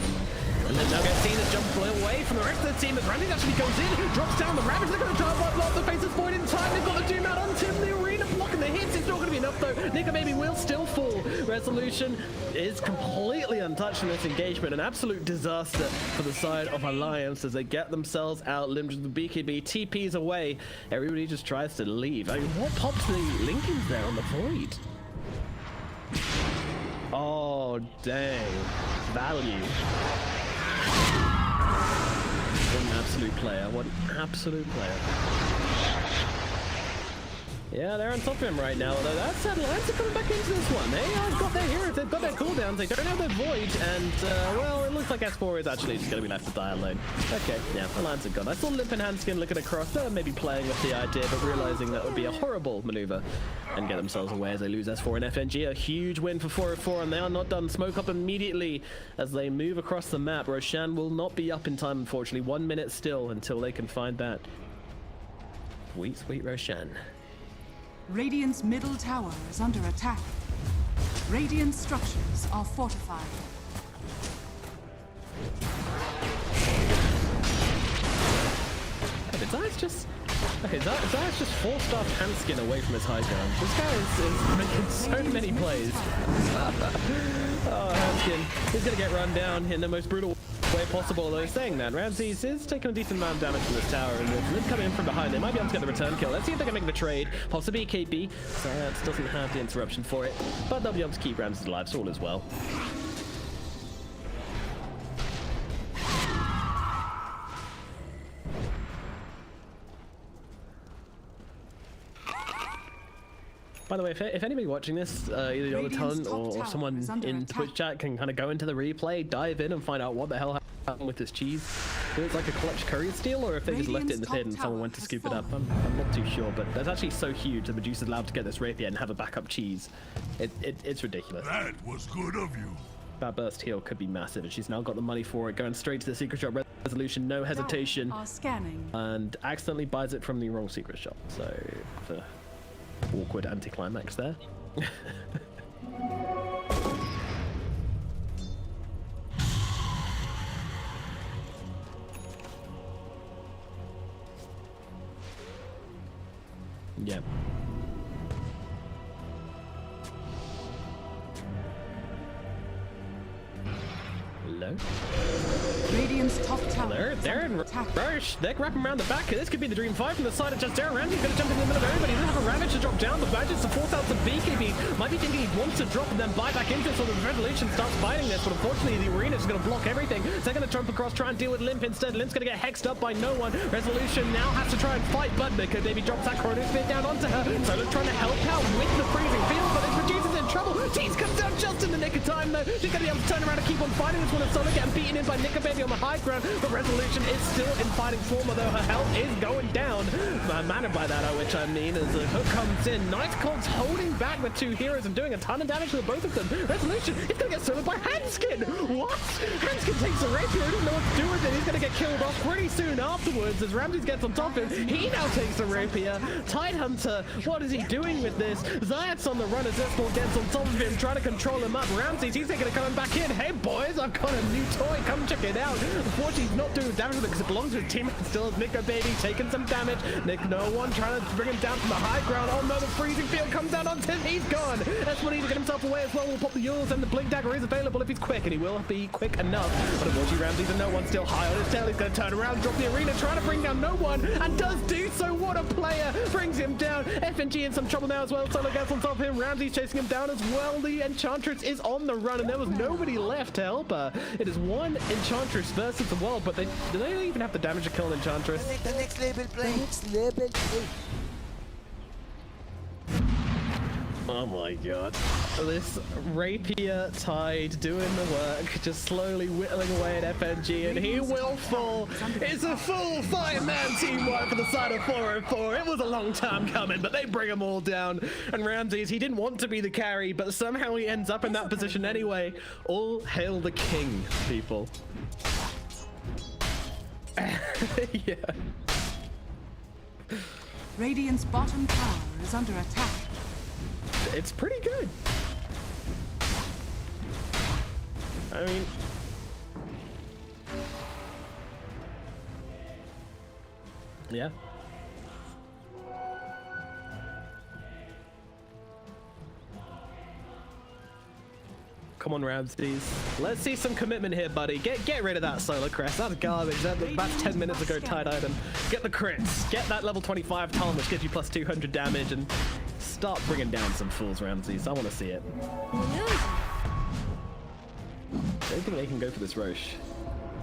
Speaker 1: And then now get seen as jump away from the rest of the team as Randy actually goes in, drops down the Ravage. They're going to try and block the face at point in time. They've got the Doom out onto the arena, blocking the hits. It's not going to be enough though. Nico Baby will still fall. Resolution is completely untouched in this engagement. An absolute disaster for the side of Alliance as they get themselves out. Limbs the BKB TPs away. Everybody just tries to leave. I mean, what pops the Lincolns there on the Void? Oh, dang. Value. What an absolute player. What an absolute player. Yeah, they're on top of him right now, although that said, Alliance are coming back into this one. They have got their heroes, they've got their cooldowns, they don't have their Void, and, well, it looks like S4 is actually just going to be left to die alone. Okay, yeah, Alliance are gone. I saw Limp and Handskin looking across, maybe playing with the idea, but realizing that would be a horrible maneuver, and get themselves away as they lose S4 and FNG. A huge win for 404, and they are not done. Smoke up immediately as they move across the map. Roshan will not be up in time, unfortunately. 1 minute still until they can find that. Sweet Roshan.
Speaker 6: Radiant's middle tower is under attack. Radiant structures are fortified.
Speaker 1: Had a Zay's just... Okay, Zay's just 4-star Hanskin away from his high ground. This guy is making so many plays. Oh, Hanskin. He's going to get run down in the most brutal way possible, though. Saying that, Ramses is taking a decent amount of damage from this tower, and with Lid coming in from behind, they might be able to get the return kill. Let's see if they can make the trade. Possibly KP. Zayat doesn't have the interruption for it, but they'll be able to keep Ramses alive, so all is well. By the way, if anybody watching this, either on the ton or someone in Twitch chat can kind of go into the replay, dive in and find out what the hell happened with this cheese. If it was like a clutch courier steal or if they just left it in the pit and someone went to scoop it up. I'm not too sure, but that's actually so huge that Medusa's allowed to get this rapier and have a backup cheese. It's ridiculous.
Speaker 3: That was good of you.
Speaker 1: That burst heal could be massive, and she's now got the money for it, going straight to the secret shop resolution, no hesitation, and accidentally buys it from the wrong secret shop. So, the awkward anticlimax there. Yeah. Hello?
Speaker 6: Radiant's top tower.
Speaker 1: They're in rush. They're wrapping around the back. This could be the Dream 5 from the side of just Darren. Ramsey's going to jump in the middle of everybody. He doesn't have a Ravage to drop down. The Badges to force out some BKB. Might be thinking he wants to drop and then buy back into it so the Revolution starts fighting this. But unfortunately, the Arena's going to block everything. So they're going to jump across, try and deal with Limp instead. Limp's going to get hexed up by no one. Resolution now has to try and fight Budna because maybe drops that Chronosphere down onto her. Solo's trying to help out with the freezing field, but it produces in trouble. Cheese comes down just in the nick of time, though. She's going to be able to turn around and keep on fighting this one. And Solo getting beaten in by Nika Baby on the high ground. But Resolution is still in fighting form, although her health is going down. Mannered by that, which I mean, as the hook comes in. Night Cold's holding back the two heroes and doing a ton of damage to both of them. Resolution is going to get soloed by Hanskin. What? Hanskin takes a rapier. He doesn't know what to do with it. He's going to get killed off pretty soon afterwards as Ramses gets on top of him. He now takes a rapier. Tidehunter, what is he doing with this? Zayat's on the run as Esmol gets on top of him, trying to control him up. Ramses, he's thinking of coming back in. Hey boys, I've got a new toy. Come check it out. Unfortunately, he's not doing damage with it because it belongs to his teammate. Still has Nico Baby taking some damage. Nick no one trying to bring him down from the high ground. Oh no, the freezing field comes down on Tim. He's gone. Esmol needs to get himself away as well. We'll pop the Yules and the Blink Dagger is available if he's quick, and he will be quick enough. But unfortunately, Ramses and no one still high on his tail. He's going to turn around, drop the Arena, trying to bring down no one, and does do so. What a player. Brings him down. FNG in some trouble now as well. Solo gets on top of him. Ramses chasing him down as well. The Enchantress is on the run, and there was nobody left to help her. It is one Enchantress versus the world, but do they even have the damage to kill an Enchantress?
Speaker 7: The next level play. Next level play.
Speaker 1: Oh my god. This rapier tide doing the work, just slowly whittling away at FNG, and he will fall. It's a full 5-man teamwork for the side of 404. It was a long time coming, but they bring them all down. And Ramses, he didn't want to be the carry, but somehow he ends up in that position anyway. All hail the king, people. Yeah.
Speaker 6: Radiant's bottom tower is under attack.
Speaker 1: It's pretty good. I mean, yeah. Come on, Ramses. Let's see some commitment here, buddy. Get rid of that solar crest. That's garbage. That's 10 minutes ago tied item. Get the crits. Get that level 25 talent, which gives you plus 200 damage, and start bringing down some fools, Ramses. I want to see it. I don't think they can go for this Roche.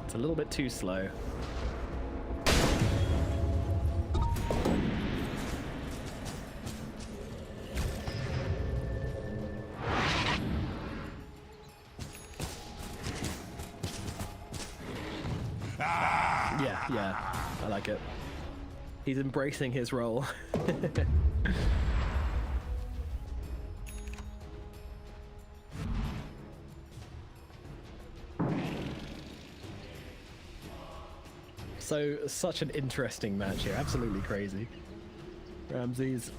Speaker 1: It's a little bit too slow. Yeah, I like it. He's embracing his role. So, such an interesting match here. Absolutely crazy. Ramses.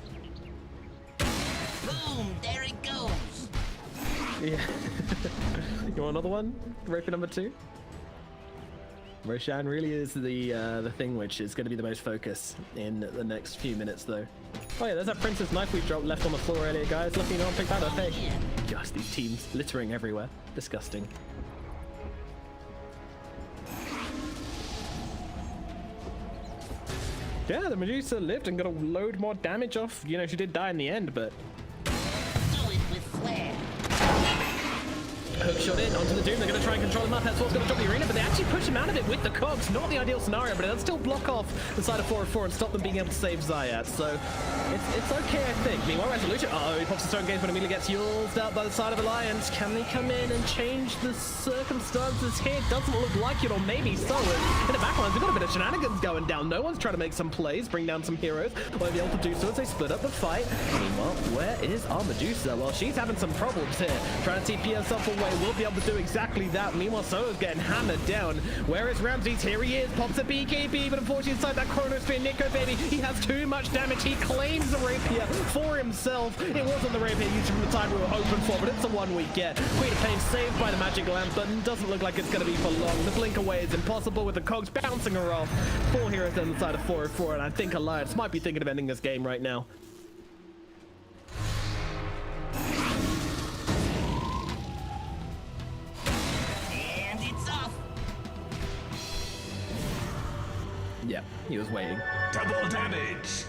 Speaker 7: Boom! There it goes.
Speaker 1: Yeah. You want another one? Rapier number 2? Roshan really is the thing which is going to be the most focus in the next few minutes, though. Oh yeah, there's that princess knife we dropped left on the floor earlier, guys. Looking on, pick that up. Hey, gosh, these teams littering everywhere. Disgusting. Yeah, the Medusa lived and got a load more damage off. You know, she did die in the end, but
Speaker 7: Do it with flair.
Speaker 1: hook shot in onto the Doom. They're going to try and control him up. That's what's going to drop the arena, but they actually push him out of it with the cogs. Not the ideal scenario, but it'll still block off the side of 404 and stop them being able to save Zayat. So it's okay, I think. Meanwhile, Resolution, he pops the stone gaze, but immediately gets yuled out by the side of Alliance. Can they come in and change the circumstances here? Doesn't look like it, or maybe so. In the backlines, we've got a bit of shenanigans going down. No one's trying to make some plays, bring down some heroes. Won't be able to do so as they split up the fight. Meanwhile, where is our Medusa? Well, she's having some problems here. Trying to TP herself away. We'll be able to do exactly that. Meanwhile, Solo's getting hammered down. Where is Ramses? Here he is. Pops a BKB, but unfortunately inside that Chronosphere, Nico baby, he has too much damage. He claims the rapier for himself. It wasn't the rapier used from the time we were hoping for, but it's the one we get. Queen of Pain saved by the magic lamp, but doesn't look like it's going to be for long. The blink away is impossible with the cogs bouncing her off. 4 heroes on the side of 404, and I think Alliance might be thinking of ending this game right now.
Speaker 7: And it's off.
Speaker 1: Yeah, he was waiting.
Speaker 3: Double damage.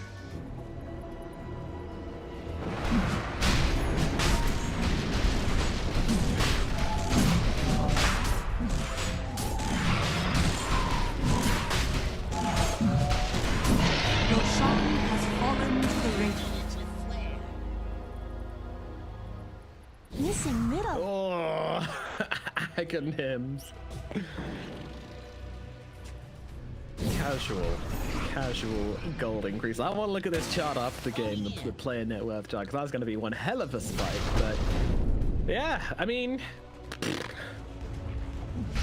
Speaker 6: Roshan has fallen to the ring.
Speaker 5: Missing middle.
Speaker 1: Oh, agonyms. Casual gold increase. I want to look at this chart after the game, the player net worth chart, because that's going to be one hell of a spike. But yeah, I mean,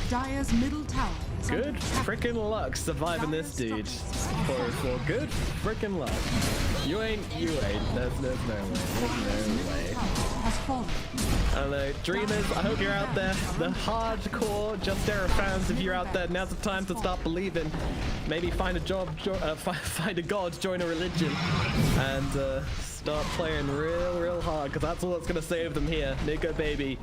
Speaker 6: Dire's middle tower is under
Speaker 1: good
Speaker 6: attack.
Speaker 1: freaking luck surviving this dude. 404, good freaking luck. You ain't. There's no way. There's no way.
Speaker 6: Has fallen.
Speaker 1: Hello, dreamers. I hope you're out there. The hardcore Just Era fans, if you're out there, now's the time to start believing. Maybe find a job, find a god, join a religion, and start playing real hard, because that's all that's going to save them here. Nico baby,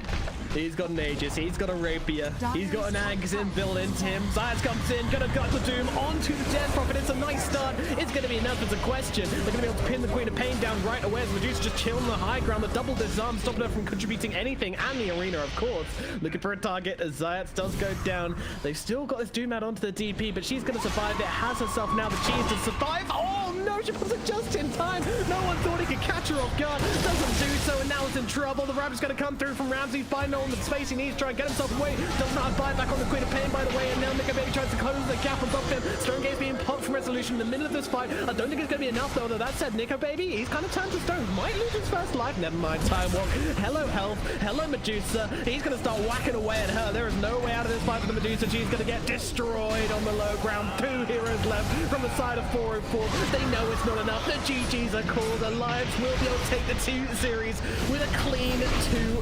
Speaker 1: he's got an Aegis, he's got a Rapier, he's got an Agzin built into him. Zayas comes in, gonna gut the Doom onto the Death Prophet. It's a nice start. It's going to be enough as a question. They're going to be able to pin the Queen of Pain down right away as Medusa just chilling the high ground. The double disarm stopping her from contributing anything, and the arena, of course. Looking for a target as Zayas does go down. They've still got this Doom out onto the DP, but she's going to survive it. Has herself now the cheese to survive. Oh no, she puts it just in time. No one thought he could catch her off guard. Doesn't do so, and now it's in trouble. The Raptor's going to come through from Ramsey. Find all the space he needs to try and get himself away. Does not have buyback on the Queen of Pain, by the way, and now Nico Baby tries to close the gap on top of him. Stone Gaze being popped from Resolution in the middle of this fight. I don't think it's going to be enough, though. That said, Nico Baby, he's kind of turned to stone. Might lose his first life. Never mind. Time walk. Hello, health. Hello, Medusa. He's going to start whacking away at her. There is no way out of this fight for the Medusa. She's going to get destroyed on the low ground. 2 heroes left from the side of 404. They know it's not enough. The GGs are called. Alliance will be able to take the 2 series with a clean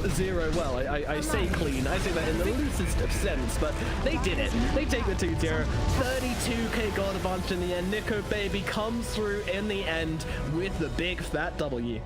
Speaker 1: 2-0. Well, I say clean. I say that in the loosest of sense, but they did it. They take the 2-0. 32k gold advantage in the end. Nico Baby comes through in the end with the big fat W.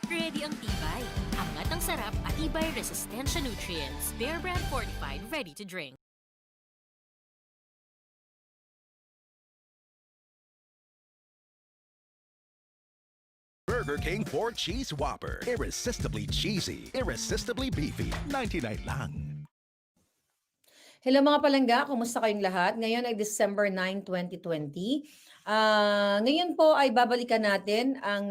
Speaker 8: Ready ang tibay. Angat ang sarap at tibay resistensya nutrients. Bear Brand Fortified, ready to drink.
Speaker 9: Burger King 4 Cheese Whopper. Irresistibly cheesy, irresistibly beefy. 99 lang.
Speaker 10: Hello mga palangga, kumusta kayong lahat? Ngayon ay December 9, 2020. Ngayon po ay babalikan natin ang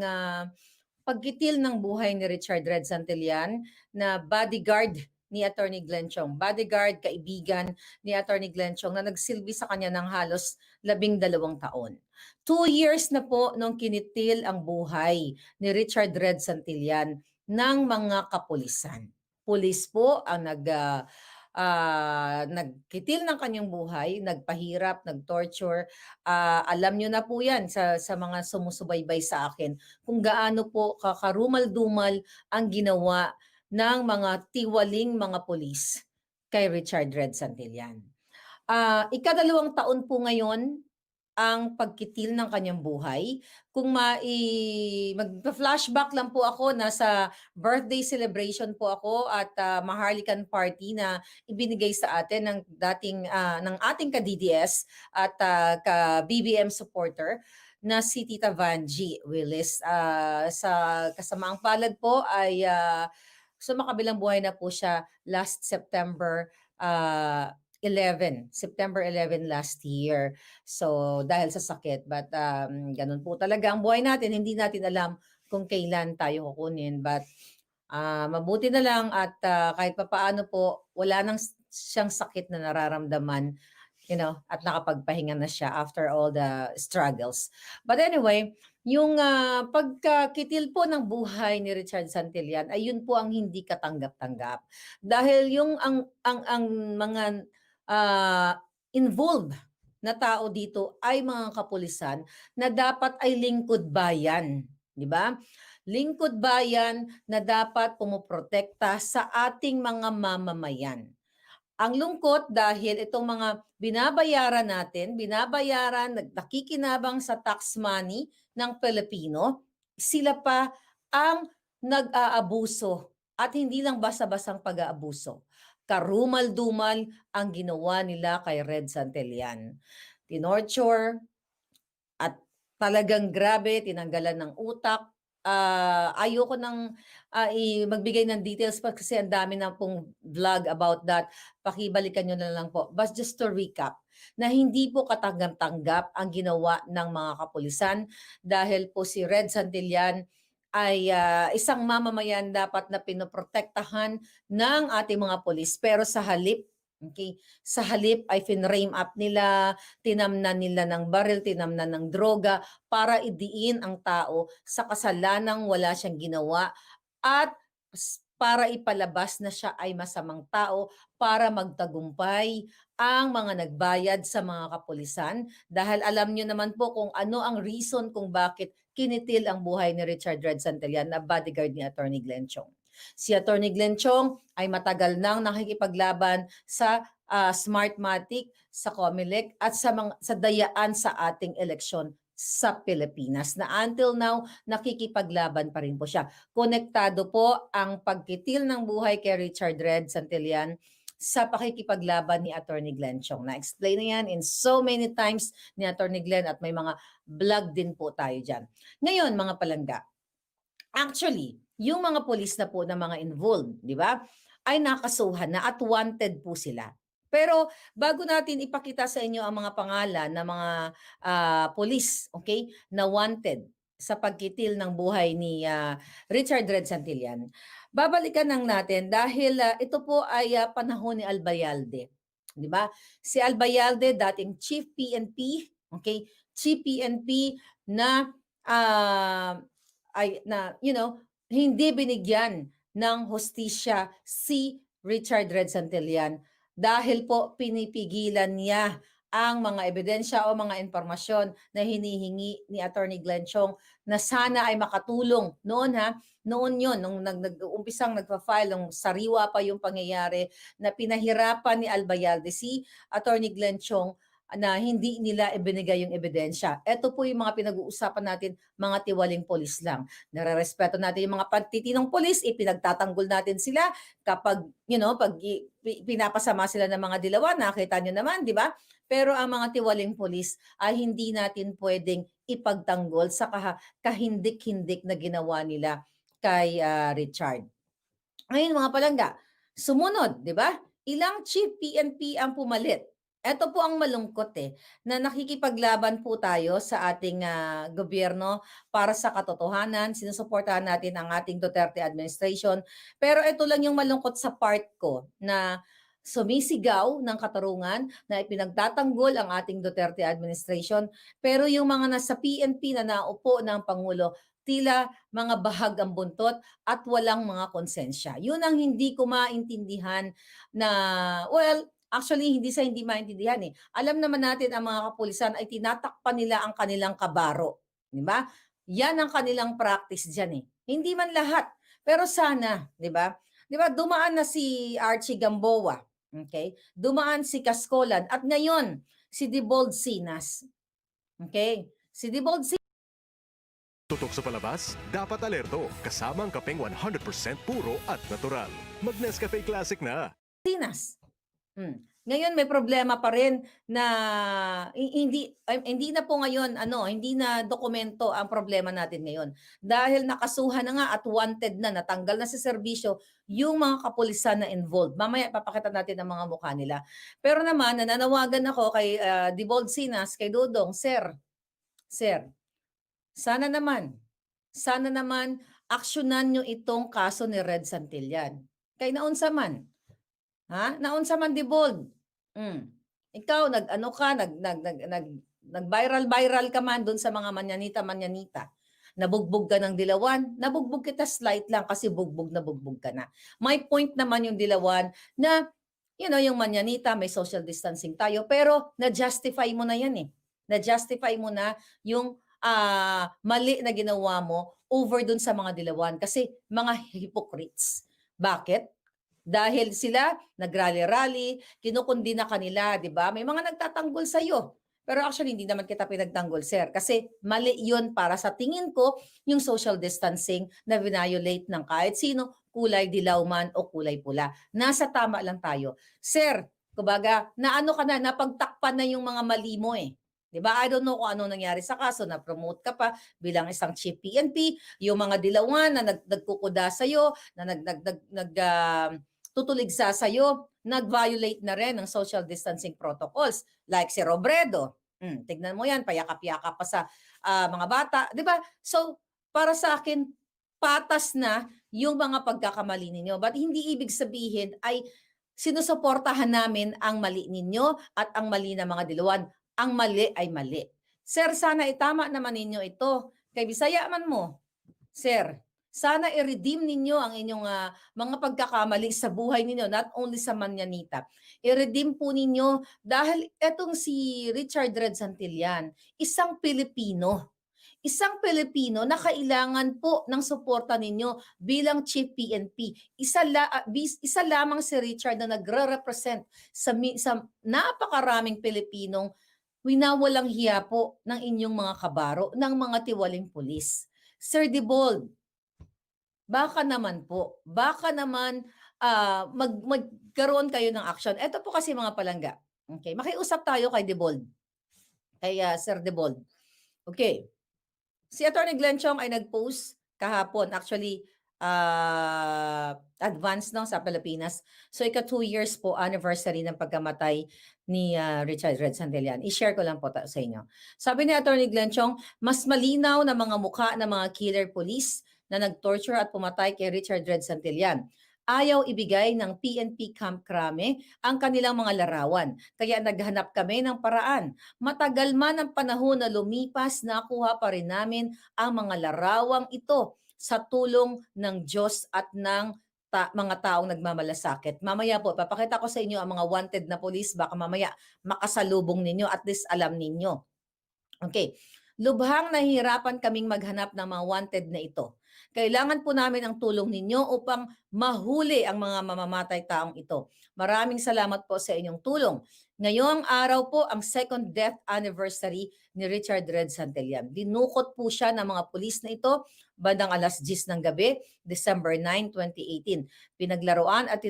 Speaker 10: pagkitil ng buhay ni Richard Red Santillan na bodyguard ni Attorney Glenn Chong. Bodyguard, kaibigan ni Attorney Glenn Chong na nagsilbi sa kanya ng halos 12 taon. 2 years na po nung kinitil ang buhay ni Richard Red Santillan ng mga kapulisan. Pulis po ang nagkitil ng kanyang buhay, nagpahirap, nagtorture. Alam nyo na po yan sa mga sumusubaybay sa akin kung gaano po kakarumal-dumal ang ginawa ng mga tiwaling mga pulis kay Richard Red Santillan. Ika-2 taon po ngayon ang pagkitil ng kanyang buhay. Kung mag-flashback lang po ako, nasa birthday celebration po ako at Maharlikan party na ibinigay sa atin ng ng ating ka-DDS at ka-BBM supporter na si Tita Vanji Willis. Sa kasamaang palad po ay sumakabilang buhay na po siya last September 11 last year. So dahil sa sakit, but ganun po talaga ang buhay natin. Hindi natin alam kung kailan tayo kukunin, but mabuti na lang at kahit papaano po wala nang siyang sakit na nararamdaman, at nakapagpahinga na siya after all the struggles. But anyway, yung pagkakitil po ng buhay ni Richard Santillan ay yun po ang hindi katanggap-tanggap. Dahil yung ang mga involved na tao dito ay mga kapulisan na dapat ay lingkod bayan, di ba? Lingkod bayan na dapat pumoprotekta sa ating mga mamamayan. Ang lungkot dahil itong mga binabayaran, nakikinabang sa tax money ng Pilipino, sila pa ang nag-aabuso at hindi lang basta-bastang pag-aabuso. Karumal-dumal ang ginawa nila kay Red Santillan. Tinorture at talagang grabe, tinanggalan ng utak. Ayoko nang magbigay ng details pa kasi ang dami na pong vlog about that. Pakibalikan nyo na lang po. But just to recap, na hindi po katanggap-tanggap ang ginawa ng mga kapulisan dahil po si Red Santillan ay isang mamamayan dapat na pinoprotektahan ng ating mga pulis. Pero sa halip ay finrame up nila, tinamnan nila ng baril, tinamnan ng droga para idiin ang tao sa kasalanang wala siyang ginawa at para ipalabas na siya ay masamang tao para magtagumpay ang mga nagbayad sa mga kapulisan. Dahil alam niyo naman po kung ano ang reason kung bakit kinitil ang buhay ni Richard Red Santillan na bodyguard ni Attorney Glenn Chong. Si Attorney Glenn Chong ay matagal nang nakikipaglaban sa Smartmatic, sa Comelec at sa dayaan sa ating eleksyon sa Pilipinas na until now nakikipaglaban pa rin po siya. Konektado po ang pagkitil ng buhay kay Richard Red Santillan sa pakikipaglaban ni Attorney Glenn Chong. Na-explain na yan in so many times ni Attorney Glenn at may mga vlog din po tayo dyan. Ngayon mga palangga, actually, yung mga polis na po na mga involved, di ba, ay nakasuhan na at wanted po sila. Pero bago natin ipakita sa inyo ang mga pangalan ng mga polis, okay, na wanted sa pagkitil ng buhay ni Richard Red Santillan. Babalikan lang natin dahil ito po ay panahon ni Albayalde. 'Di ba? Si Albayalde, dating Chief PNP, okay? Chief PNP na hindi binigyan ng hustisya si Richard Red Santillan dahil po pinipigilan niya ang mga ebidensya o mga impormasyon na hinihingi ni Attorney Glenn Chong na sana ay makatulong noon yon nung nag-umpisang nagpa-file nung sariwa pa yung pangyayari na pinahirapan ni Albayalde si Attorney Glenn Chong na hindi nila ibinigay yung ebidensya. Ito po yung mga pinag-uusapan natin, mga tiwaling polis lang. Nare-respeto natin yung mga pagtitinong polis, ipinagtatanggol natin sila kapag, pag pinapasama sila ng mga dilawan, nakita nyo naman, di ba? Pero ang mga tiwaling polis ay hindi natin pwedeng ipagtanggol sa kahindik-hindik na ginawa nila kay Richard. Ngayon mga palangga, sumunod, di ba? Ilang chief PNP ang pumalit. Ito po ang malungkot na nakikipaglaban po tayo sa ating gobyerno para sa katotohanan. Sinusuportahan natin ang ating Duterte administration. Pero ito lang yung malungkot sa part ko na sumisigaw ng katarungan na ipinagtatanggol ang ating Duterte administration. Pero yung mga nasa PNP na naupo ng Pangulo, tila mga bahag ang buntot at walang mga konsensya. Yun ang hindi ko maintindihan na, actually, hindi sa hindi maintindihan Alam naman natin ang mga kapulisan ay tinatakpan nila ang kanilang kabaro. Di ba? Yan ang kanilang practice dyan Hindi man lahat. Pero sana, di ba? Di ba, dumaan na si Archie Gamboa. Okay? Dumaan si Cascolan. At ngayon, si Dibold Sinas. Okay? Si Dibold Sinas.
Speaker 11: Tutok sa palabas, dapat alerto. Kasama ang kapeng 100% puro at natural. Mag-Nescafe Classic na.
Speaker 10: Sinas. Ngayon may problema pa rin na hindi na po ngayon hindi na dokumento ang problema natin ngayon dahil nakasuhan na nga at wanted na, natanggal na sa serbisyo yung mga kapulisan na involved. Mamaya papakita natin ang mga mukha nila. Pero naman nananawagan ako kay Dibold Sinas, kay Dodong, Sir, sana naman aksyonan nyo itong kaso ni Red Santillan. Kay naunsa man. Naunsa man Dibold. Ikaw nag-viral ka man doon sa mga manyanita. Nabugbog ka ng Dilawan, nabugbog kita slight lang kasi bugbog ka na. May point naman yung Dilawan na yung manyanita, may social distancing tayo, pero na-justify mo na yan Na-justify mo na yung mali na ginawa mo over dun sa mga Dilawan kasi mga hypocrites. Bakit? Dahil sila nagrally-rally, kinukundi na kanila, di ba? May mga nagtatanggol sa iyo. Pero actually, hindi naman kita pinagtanggol, sir. Kasi mali yun para sa tingin ko yung social distancing na violate ng kahit sino, kulay dilaw man o kulay pula. Nasa tama lang tayo. Sir, kumbaga, napagtakpan na yung mga mali mo Diba? I don't know kung ano nangyari sa kaso, na-promote ka pa bilang isang chief PNP, yung mga dilawan na nagkukuda sa'yo, na tutulig sa'yo, nag-violate na rin ng social distancing protocols. Like si Robredo. Tignan mo yan, payakap-yakap pa sa mga bata. Diba? So, para sa akin, patas na yung mga pagkakamali ninyo. But hindi ibig sabihin ay sinusuportahan namin ang mali ninyo at ang mali ng mga dilawan. Ang mali ay mali. Sir, sana itama naman ninyo ito. Kay Bisaya man mo. Sir, sana i-redeem ninyo ang inyong mga pagkakamali sa buhay ninyo, not only sa manyanita. I-redeem po ninyo dahil etong si Richard Red Santillan, isang Pilipino na kailangan po ng suporta ninyo bilang Chief PNP. Isa lamang si Richard na nagre-represent sa napakaraming Pilipinong winawalang hiya po ng inyong mga kabaro, ng mga tiwaling pulis. Sir Dibold, baka naman magkaroon kayo ng action. Ito po kasi mga palangga. Okay, makiusap tayo kay Dibold. Kay Sir Dibold. Okay. Si Attorney Glenn Chong ay nag-post kahapon. Actually, advance no sa Pilipinas. So ika 2 years po anniversary ng pagkamatay ni Richard Red Santillan. I-share ko lang po sa inyo. Sabi ni Attorney Glenn Chong, mas malinaw na mga mukha ng mga killer police na nag-torture at pumatay kay Richard Red Santillan. Ayaw ibigay ng PNP Camp Crame ang kanilang mga larawan. Kaya naghanap kami ng paraan. Matagal man ang panahon na lumipas, nakuha pa rin namin ang mga larawang ito sa tulong ng Diyos at ng mga taong nagmamalasakit. Mamaya po, papakita ko sa inyo ang mga wanted na police. Baka mamaya makasalubong ninyo, at least alam ninyo. Okay. Lubhang nahihirapan kaming maghanap ng mga wanted na ito. Kailangan po namin ang tulong ninyo upang mahuli ang mga mamamatay taong ito. Maraming salamat po sa inyong tulong. Ngayong araw po ang second death anniversary ni Richard Red Santillan. Dinukot po siya ng mga pulis na ito bandang 10:00 ng gabi, December 9, 2018. Pinaglaruan at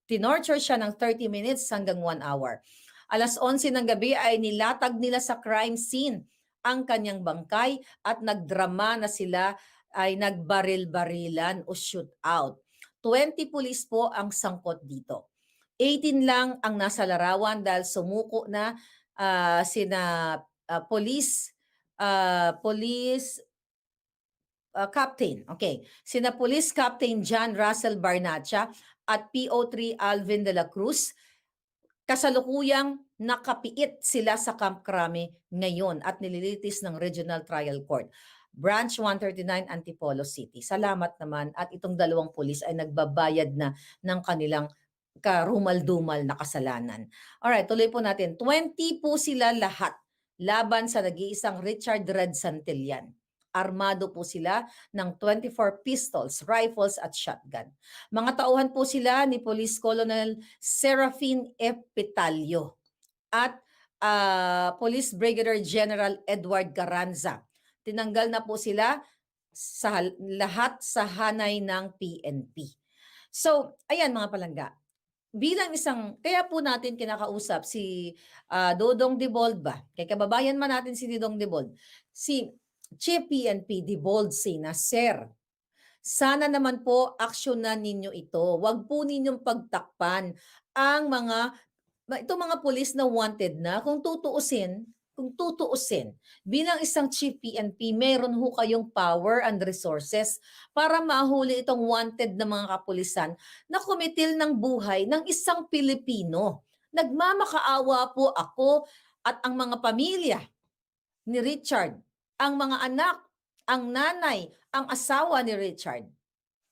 Speaker 10: tinorture siya ng 30 minutes hanggang 1 hour. 11:00 ng gabi ay nilatag nila sa crime scene ang kanyang bangkay at nagdrama na sila ay nagbaril-barilan o shoot out. 20 pulis po ang sangkot dito. 18 lang ang nasa larawan dahil sumuko na sina police captain. Okay. Sina Police Captain John Russell Barnacha at PO3 Alvin de la Cruz. Kasalukuyang nakapiit sila sa Camp Crame ngayon at nililitis ng Regional Trial Court, Branch 139, Antipolo City. Salamat naman at itong dalawang pulis ay nagbabayad na ng kanilang karumal-dumal na kasalanan. Alright, tuloy po natin. 20 po sila lahat laban sa nag-iisang Richard Red Santillan. Armado po sila ng 24 pistols, rifles at shotgun. Mga tauhan po sila ni Police Colonel Serafin F. Pitalio at Police Brigadier General Edward Carranza. Tinanggal na po sila sa lahat sa hanay ng PNP. So, ayan mga palangga. Bilang kaya po natin kinakausap si Dodong Dibold ba? Kay kababayan man natin si Dodong Dibold. Si Chief PNP Dibold na, Sir, sana naman po aksyonan ninyo ito. Huwag po ninyong pagtakpan ang itong mga pulis na wanted na. Kung tutuusin, bilang isang Chief PNP, meron ho kayong power and resources para mahuli itong wanted na mga kapulisan na kumitil ng buhay ng isang Pilipino. Nagmamakaawa po ako at ang mga pamilya ni Richard, ang mga anak, ang nanay, ang asawa ni Richard,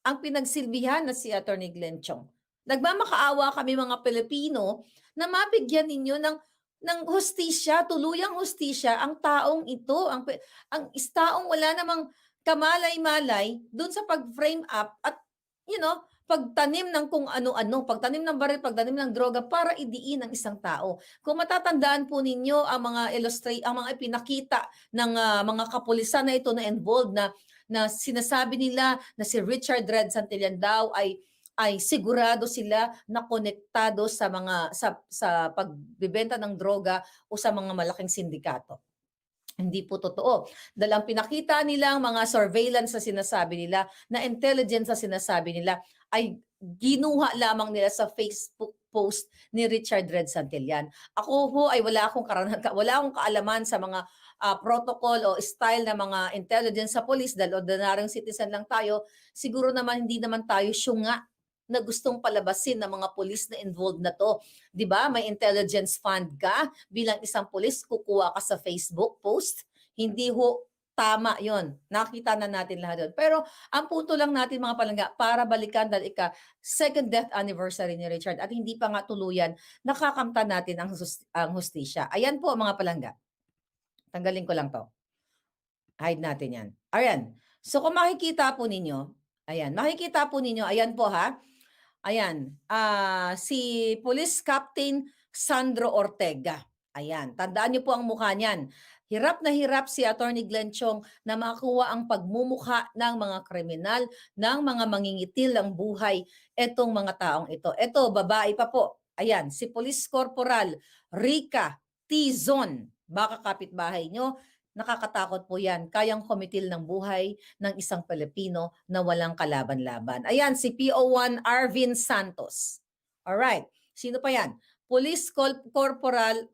Speaker 10: ang pinagsilbihan na si Attorney Glenn Chong. Nagmamakaawa kami mga Pilipino na mabigyan ninyo ng hustisya, tuluyang hustisya ang taong ito, ang taong wala namang kamalay-malay dun sa pag-frame up at pagtanim ng kung ano-ano, pagtanim ng baril, pagtanim ng droga para idiin ang isang tao. Kung matatandaan po ninyo ang mga ang mga ipinakita ng mga kapulisan na ito na involved na sinasabi nila na si Richard Red Santillan daw ay sigurado sila na konektado sa sa pagbebenta ng droga o sa mga malaking sindikato. Hindi po totoo. Dahil ang pinakita nilang mga surveillance sa sinasabi nila, na intelligence sa sinasabi nila, ay ginuha lamang nila sa Facebook post ni Richard Red Santillan. Ako ho ay wala akong kaalaman sa mga protocol o style ng mga intelligence sa police dahil ordinaryong citizen lang tayo. Siguro naman hindi naman tayo syunga na gustong palabasin ng mga pulis na involved na to. 'Di ba? May intelligence fund ka bilang isang pulis, kukuha ka sa Facebook post. Hindi ho tama 'yon. Nakita na natin lahat doon. Pero ang punto lang natin mga palangga, para balikan dahil second death anniversary ni Richard at hindi pa nga tuluyan, nakakamtan natin ang hustisya. Ayan po mga palangga. Tanggalin ko lang to. Hide natin yan. Ayan. So kung makikita po ninyo, ayan po ha. Ayan, si Police Captain Sandro Ortega. Ayan, tandaan niyo po ang mukha niyan. Hirap na hirap si Attorney Glenn Chong na makuha ang pagmumukha ng mga kriminal, ng mga mangingitil ng buhay etong mga taong ito. Ito, babae pa po. Ayan, si Police Corporal Rica Tizon. Baka kapitbahay nyo. Nakakatakot po yan. Kayang kumitil ng buhay ng isang Pilipino na walang kalaban-laban. Ayan, si PO1 Arvin Santos. Alright. Sino pa yan? Police Corporal,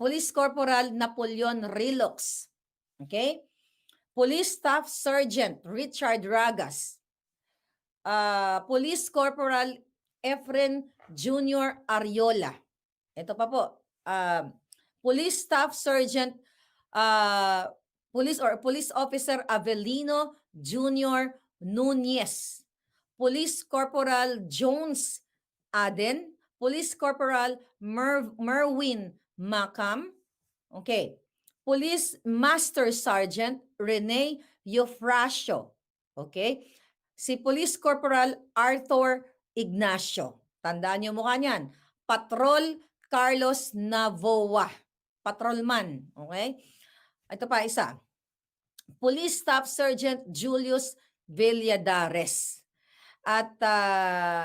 Speaker 10: Police Corporal Napoleon Rilux. Okay? Police Staff Sergeant Richard Ragas. Police Corporal Efren Jr. Ariola. Ito pa po. Police Staff Sergeant Police Officer Avelino Jr. Nunez. Police Corporal Jones Aden. Police Corporal Merwin Macam. Okay. Police Master Sergeant Rene Eufrasio. Okay. Si Police Corporal Arthur Ignacio. Tandaan niyo mukha niyan. Patrol Carlos Navoa. Patrolman. Okay? Ito pa isa. Police Staff Sergeant Julius Villadares. At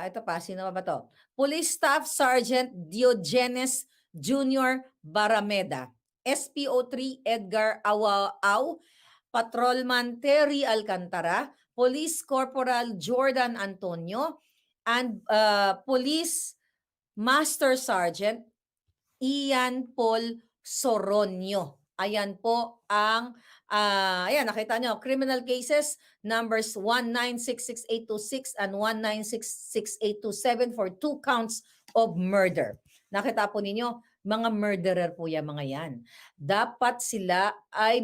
Speaker 10: ito pa, sino ba to? Police Staff Sergeant Diogenes Jr. Barameda. SPO3 Edgar Awao. Patrolman Terry Alcantara. Police Corporal Jordan Antonio. And Police Master Sergeant Ian Paul Soronio. Ayan po ang, ayan, nakita nyo, criminal cases numbers 1966826 and 1966827 for 2 counts of murder. Nakita po ninyo, mga murderer po yan, mga yan. Dapat sila ay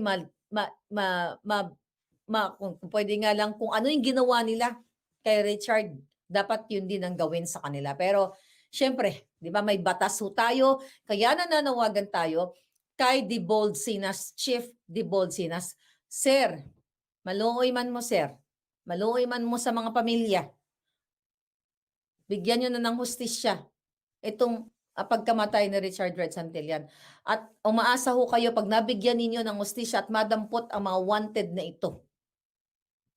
Speaker 10: kung pwede nga lang, kung ano yung ginawa nila kay Richard, dapat yun din ang gawin sa kanila. Pero, syempre, di ba may batas ho tayo, kaya nananawagan tayo kay Dibold Sinas, Chief Dibold Sinas. Sir, maluoy man mo, sir. Maluoy man mo sa mga pamilya. Bigyan nyo na ng hustisya itong pagkamatay ni Richard Red Santillan. At umaasa ho kayo pag nabigyan ninyo ng hustisya at madampot ang mga wanted na ito,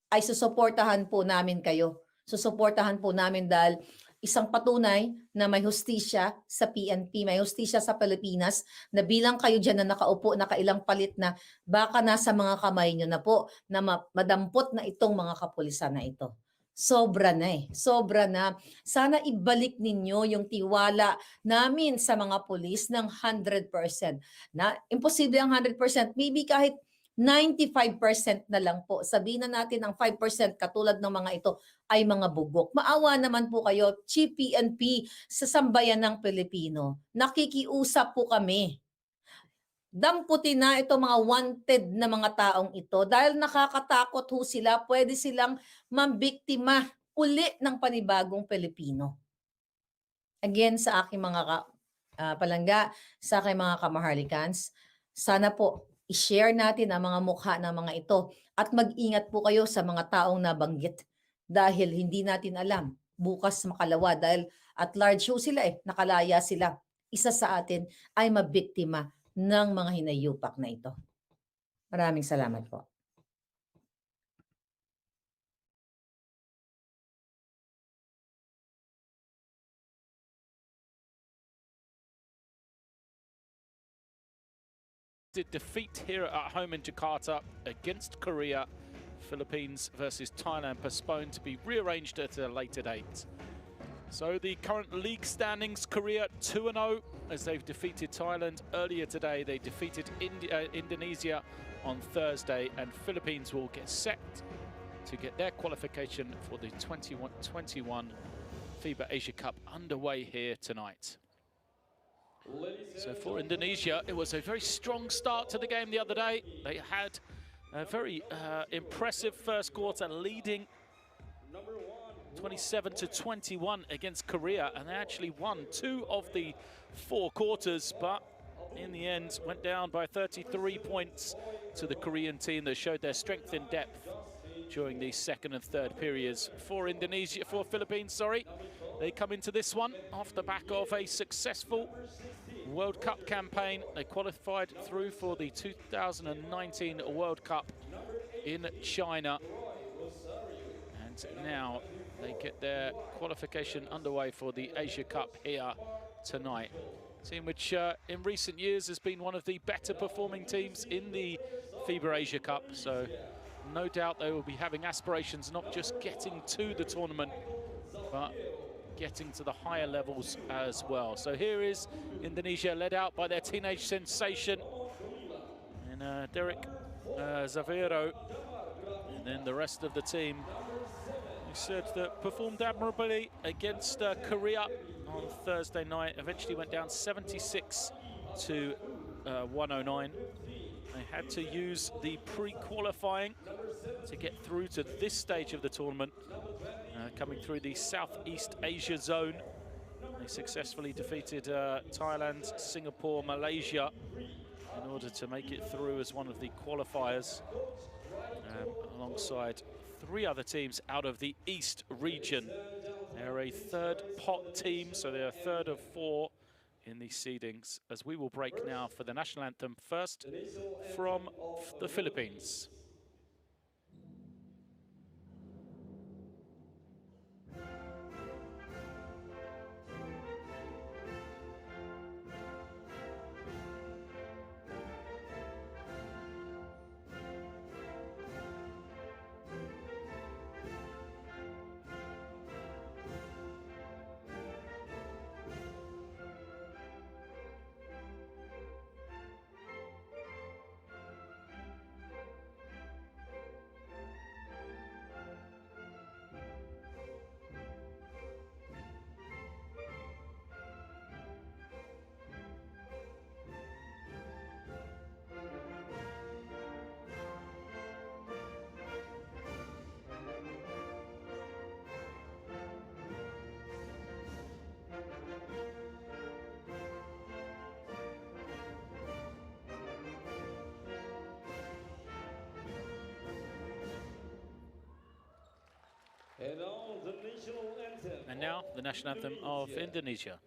Speaker 10: ay susuportahan po namin kayo. Susuportahan po namin dahil isang patunay na may hustisya sa PNP, may hustisya sa Pilipinas, na bilang kayo dyan na nakaupo, nakailang palit na, baka nasa mga kamay nyo na po na madampot na itong mga kapulisan na ito. Sobra na eh. Sobra na. Sana ibalik ninyo yung tiwala namin sa mga pulis ng 100%. Na imposible ang 100%. Maybe kahit 95% na lang po. Sabihin na natin ang 5% katulad ng mga ito ay mga bugok. Maawa naman po kayo, Chief PNP, sa sambayan ng Pilipino. Nakikiusap po kami. Damputin na itong mga wanted na mga taong ito dahil nakakatakot ho sila, pwede silang mambiktima uli ng panibagong Pilipino. Again, sa aking mga palangga, sa aking mga kamaharlikans, sana po i-share natin ang mga mukha ng mga ito at mag-ingat po kayo sa mga taong nabanggit dahil hindi natin alam bukas makalawa dahil at large ho sila nakalaya sila. Isa sa atin ay mabiktima ng mga hinayupak na ito. Maraming salamat po.
Speaker 12: Defeat here at home in Jakarta against Korea. Philippines versus Thailand postponed to be rearranged at a later date. So the current league standings, Korea 2-0 as they've defeated Thailand earlier today. They defeated Indonesia on Thursday, and Philippines will get set to get their qualification for the 2021 FIBA Asia Cup underway here tonight. So for Indonesia, it was a very strong start to the game the other day. They had a very impressive first quarter, leading 27-21 against Korea, and they actually won 2 of the 4 quarters, but in the end went down by 33 points to the Korean team that showed their strength in depth during the second and third periods. For Philippines, they come into this one off the back of a successful World Cup campaign. They qualified through for the 2019 World Cup in China, and now they get their qualification underway for the Asia Cup here tonight. Team which in recent years has been one of the better performing teams in the FIBA Asia Cup. So no doubt they will be having aspirations, not just getting to the tournament, but getting to the higher levels as well. So here is Indonesia, led out by their teenage sensation, and Derek Zavero, and then the rest of the team, who said that performed admirably against Korea on Thursday night. Eventually went down 76 to 109. They had to use the pre-qualifying to get through to this stage of the tournament. Coming through the Southeast Asia zone, they successfully defeated Thailand, Singapore, Malaysia in order to make it through as one of the qualifiers, alongside 3 other teams out of the East region. They're a third pot team, so they're a third of 4 in the seedings, as we will break now for the national anthem, first from the Philippines. And now the national anthem of Indonesia.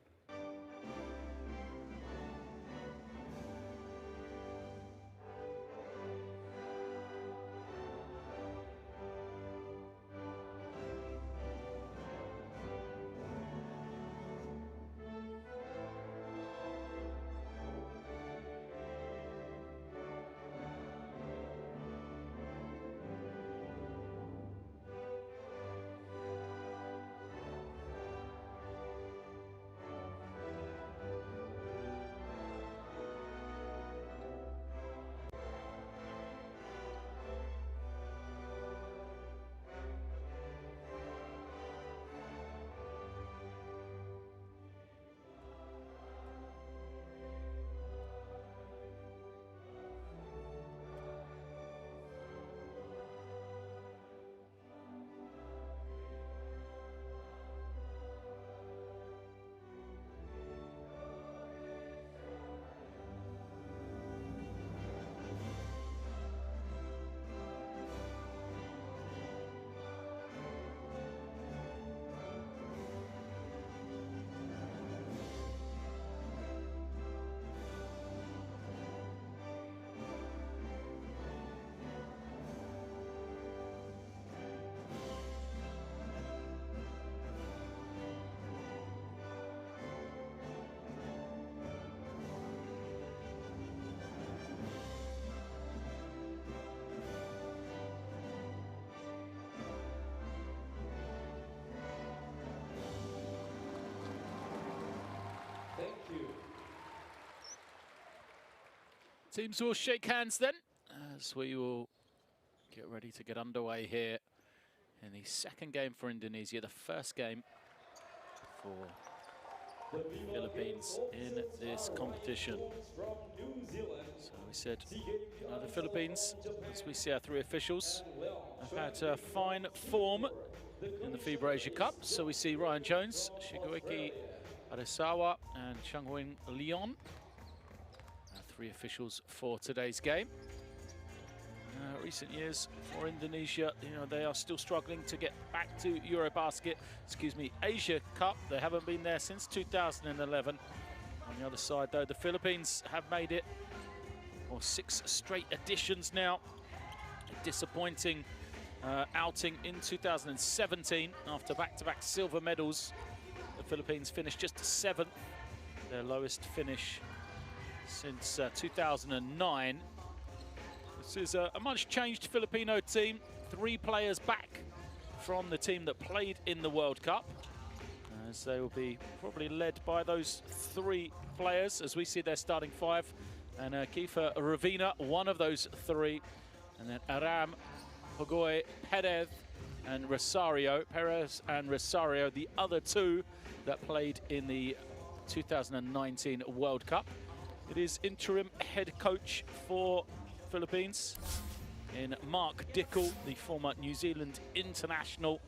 Speaker 12: Teams will shake hands then, as we will get ready to get underway here in the second game for Indonesia, the first game for the Philippines in this competition. So we said, the Philippines, as we see our 3 officials, have had fine form in the FIBA Asia Cup. So we see Ryan Jones, Shigeki Aresawa, and Changwon Leon. 3 officials for today's game. Recent years for Indonesia, they are still struggling to get back to Asia Cup. They haven't been there since 2011. On the other side, though, the Philippines have made it, 6 straight editions now. A disappointing outing in 2017 after back-to-back silver medals. The Philippines finished just 7th their lowest finish since 2009. This is a much changed Filipino team. 3 players back from the team that played in the World Cup, as they will be probably led by those 3 players as we see their starting 5. And Kiefer Ravina, one of those 3. And then Aram, Pogoy, Perez and Rosario. Perez and Rosario, the other 2 that played in the 2019 World Cup. It is interim head coach for Philippines in Mark Dickel, the former New Zealand international.